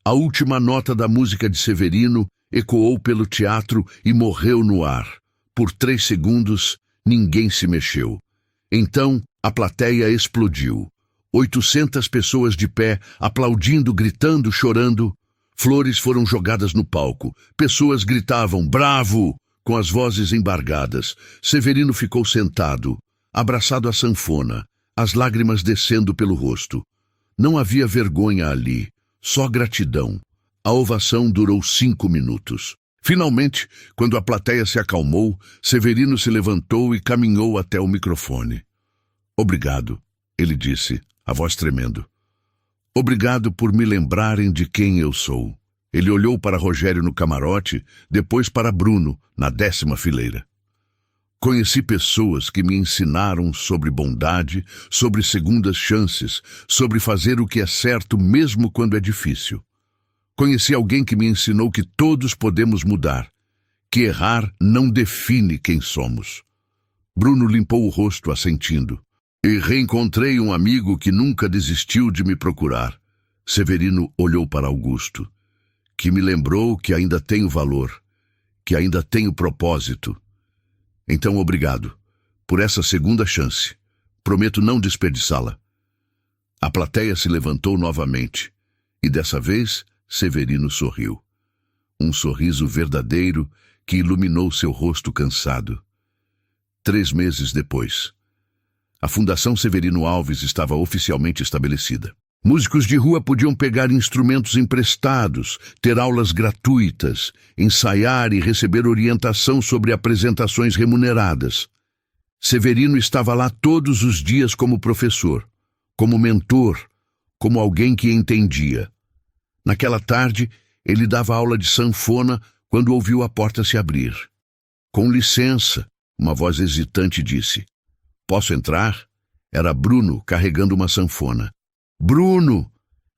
A última nota da música de Severino ecoou pelo teatro e morreu no ar. Por 3 segundos, ninguém se mexeu. Então, a plateia explodiu. 800 pessoas de pé, aplaudindo, gritando, chorando. Flores foram jogadas no palco. Pessoas gritavam, bravo, com as vozes embargadas. Severino ficou sentado, abraçado à sanfona, as lágrimas descendo pelo rosto. Não havia vergonha ali, só gratidão. A ovação durou 5 minutos. Finalmente, quando a plateia se acalmou, Severino se levantou e caminhou até o microfone. Obrigado, ele disse, a voz tremendo. Obrigado por me lembrarem de quem eu sou. Ele olhou para Rogério no camarote, depois para Bruno, na 10ª fileira. Conheci pessoas que me ensinaram sobre bondade, sobre segundas chances, sobre fazer o que é certo mesmo quando é difícil. Conheci alguém que me ensinou que todos podemos mudar, que errar não define quem somos. Bruno limpou o rosto assentindo. E reencontrei um amigo que nunca desistiu de me procurar. Severino olhou para Augusto, que me lembrou que ainda tenho valor, que ainda tenho propósito. Então, obrigado por essa segunda chance. Prometo não desperdiçá-la. A plateia se levantou novamente, e dessa vez Severino sorriu. Um sorriso verdadeiro que iluminou seu rosto cansado. 3 meses depois, a Fundação Severino Alves estava oficialmente estabelecida. Músicos de rua podiam pegar instrumentos emprestados, ter aulas gratuitas, ensaiar e receber orientação sobre apresentações remuneradas. Severino estava lá todos os dias como professor, como mentor, como alguém que entendia. Naquela tarde, ele dava aula de sanfona quando ouviu a porta se abrir. Com licença, uma voz hesitante disse. Posso entrar? Era Bruno carregando uma sanfona. Bruno!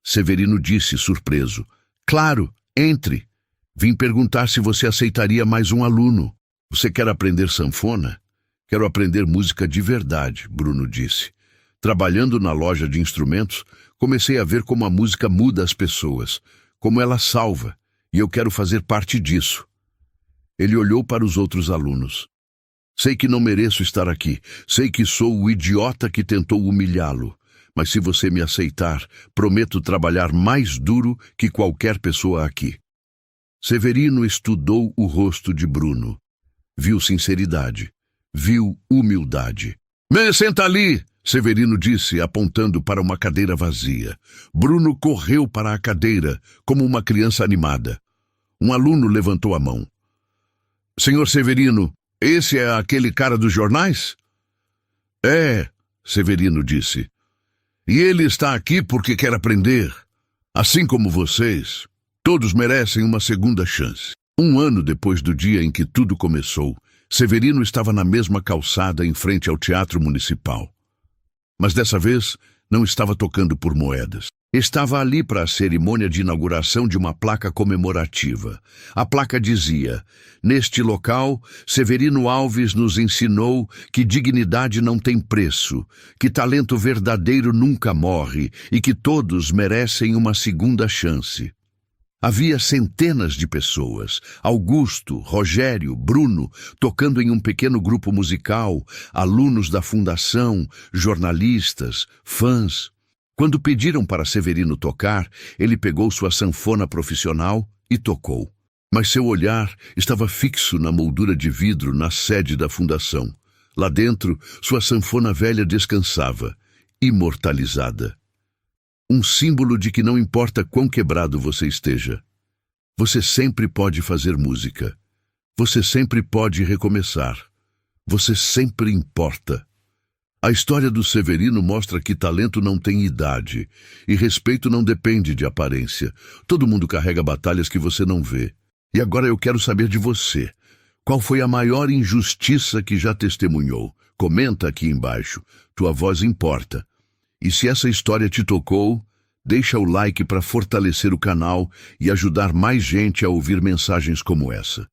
Severino disse, surpreso. Claro, entre. Vim perguntar se você aceitaria mais um aluno. Você quer aprender sanfona? Quero aprender música de verdade, Bruno disse. Trabalhando na loja de instrumentos, comecei a ver como a música muda as pessoas, como ela salva, e eu quero fazer parte disso. Ele olhou para os outros alunos. Sei que não mereço estar aqui, sei que sou o idiota que tentou humilhá-lo, mas se você me aceitar, prometo trabalhar mais duro que qualquer pessoa aqui. Severino estudou o rosto de Bruno. Viu sinceridade, viu humildade. Me senta ali! Severino disse, apontando para uma cadeira vazia. Bruno correu para a cadeira, como uma criança animada. Um aluno levantou a mão. Senhor Severino, esse é aquele cara dos jornais? É, Severino disse. E ele está aqui porque quer aprender. Assim como vocês, todos merecem uma segunda chance. 1 ano depois do dia em que tudo começou, Severino estava na mesma calçada em frente ao Teatro Municipal. Mas dessa vez não estava tocando por moedas. Estava ali para a cerimônia de inauguração de uma placa comemorativa. A placa dizia: neste local, Severino Alves nos ensinou que dignidade não tem preço, que talento verdadeiro nunca morre e que todos merecem uma segunda chance. Havia centenas de pessoas, Augusto, Rogério, Bruno, tocando em um pequeno grupo musical, alunos da fundação, jornalistas, fãs. Quando pediram para Severino tocar, ele pegou sua sanfona profissional e tocou. Mas seu olhar estava fixo na moldura de vidro na sede da fundação. Lá dentro, sua sanfona velha descansava, imortalizada. Um símbolo de que não importa quão quebrado você esteja, você sempre pode fazer música. Você sempre pode recomeçar. Você sempre importa. A história do Severino mostra que talento não tem idade e respeito não depende de aparência. Todo mundo carrega batalhas que você não vê. E agora eu quero saber de você. Qual foi a maior injustiça que já testemunhou? Comenta aqui embaixo. Tua voz importa. E se essa história te tocou, deixa o like para fortalecer o canal e ajudar mais gente a ouvir mensagens como essa.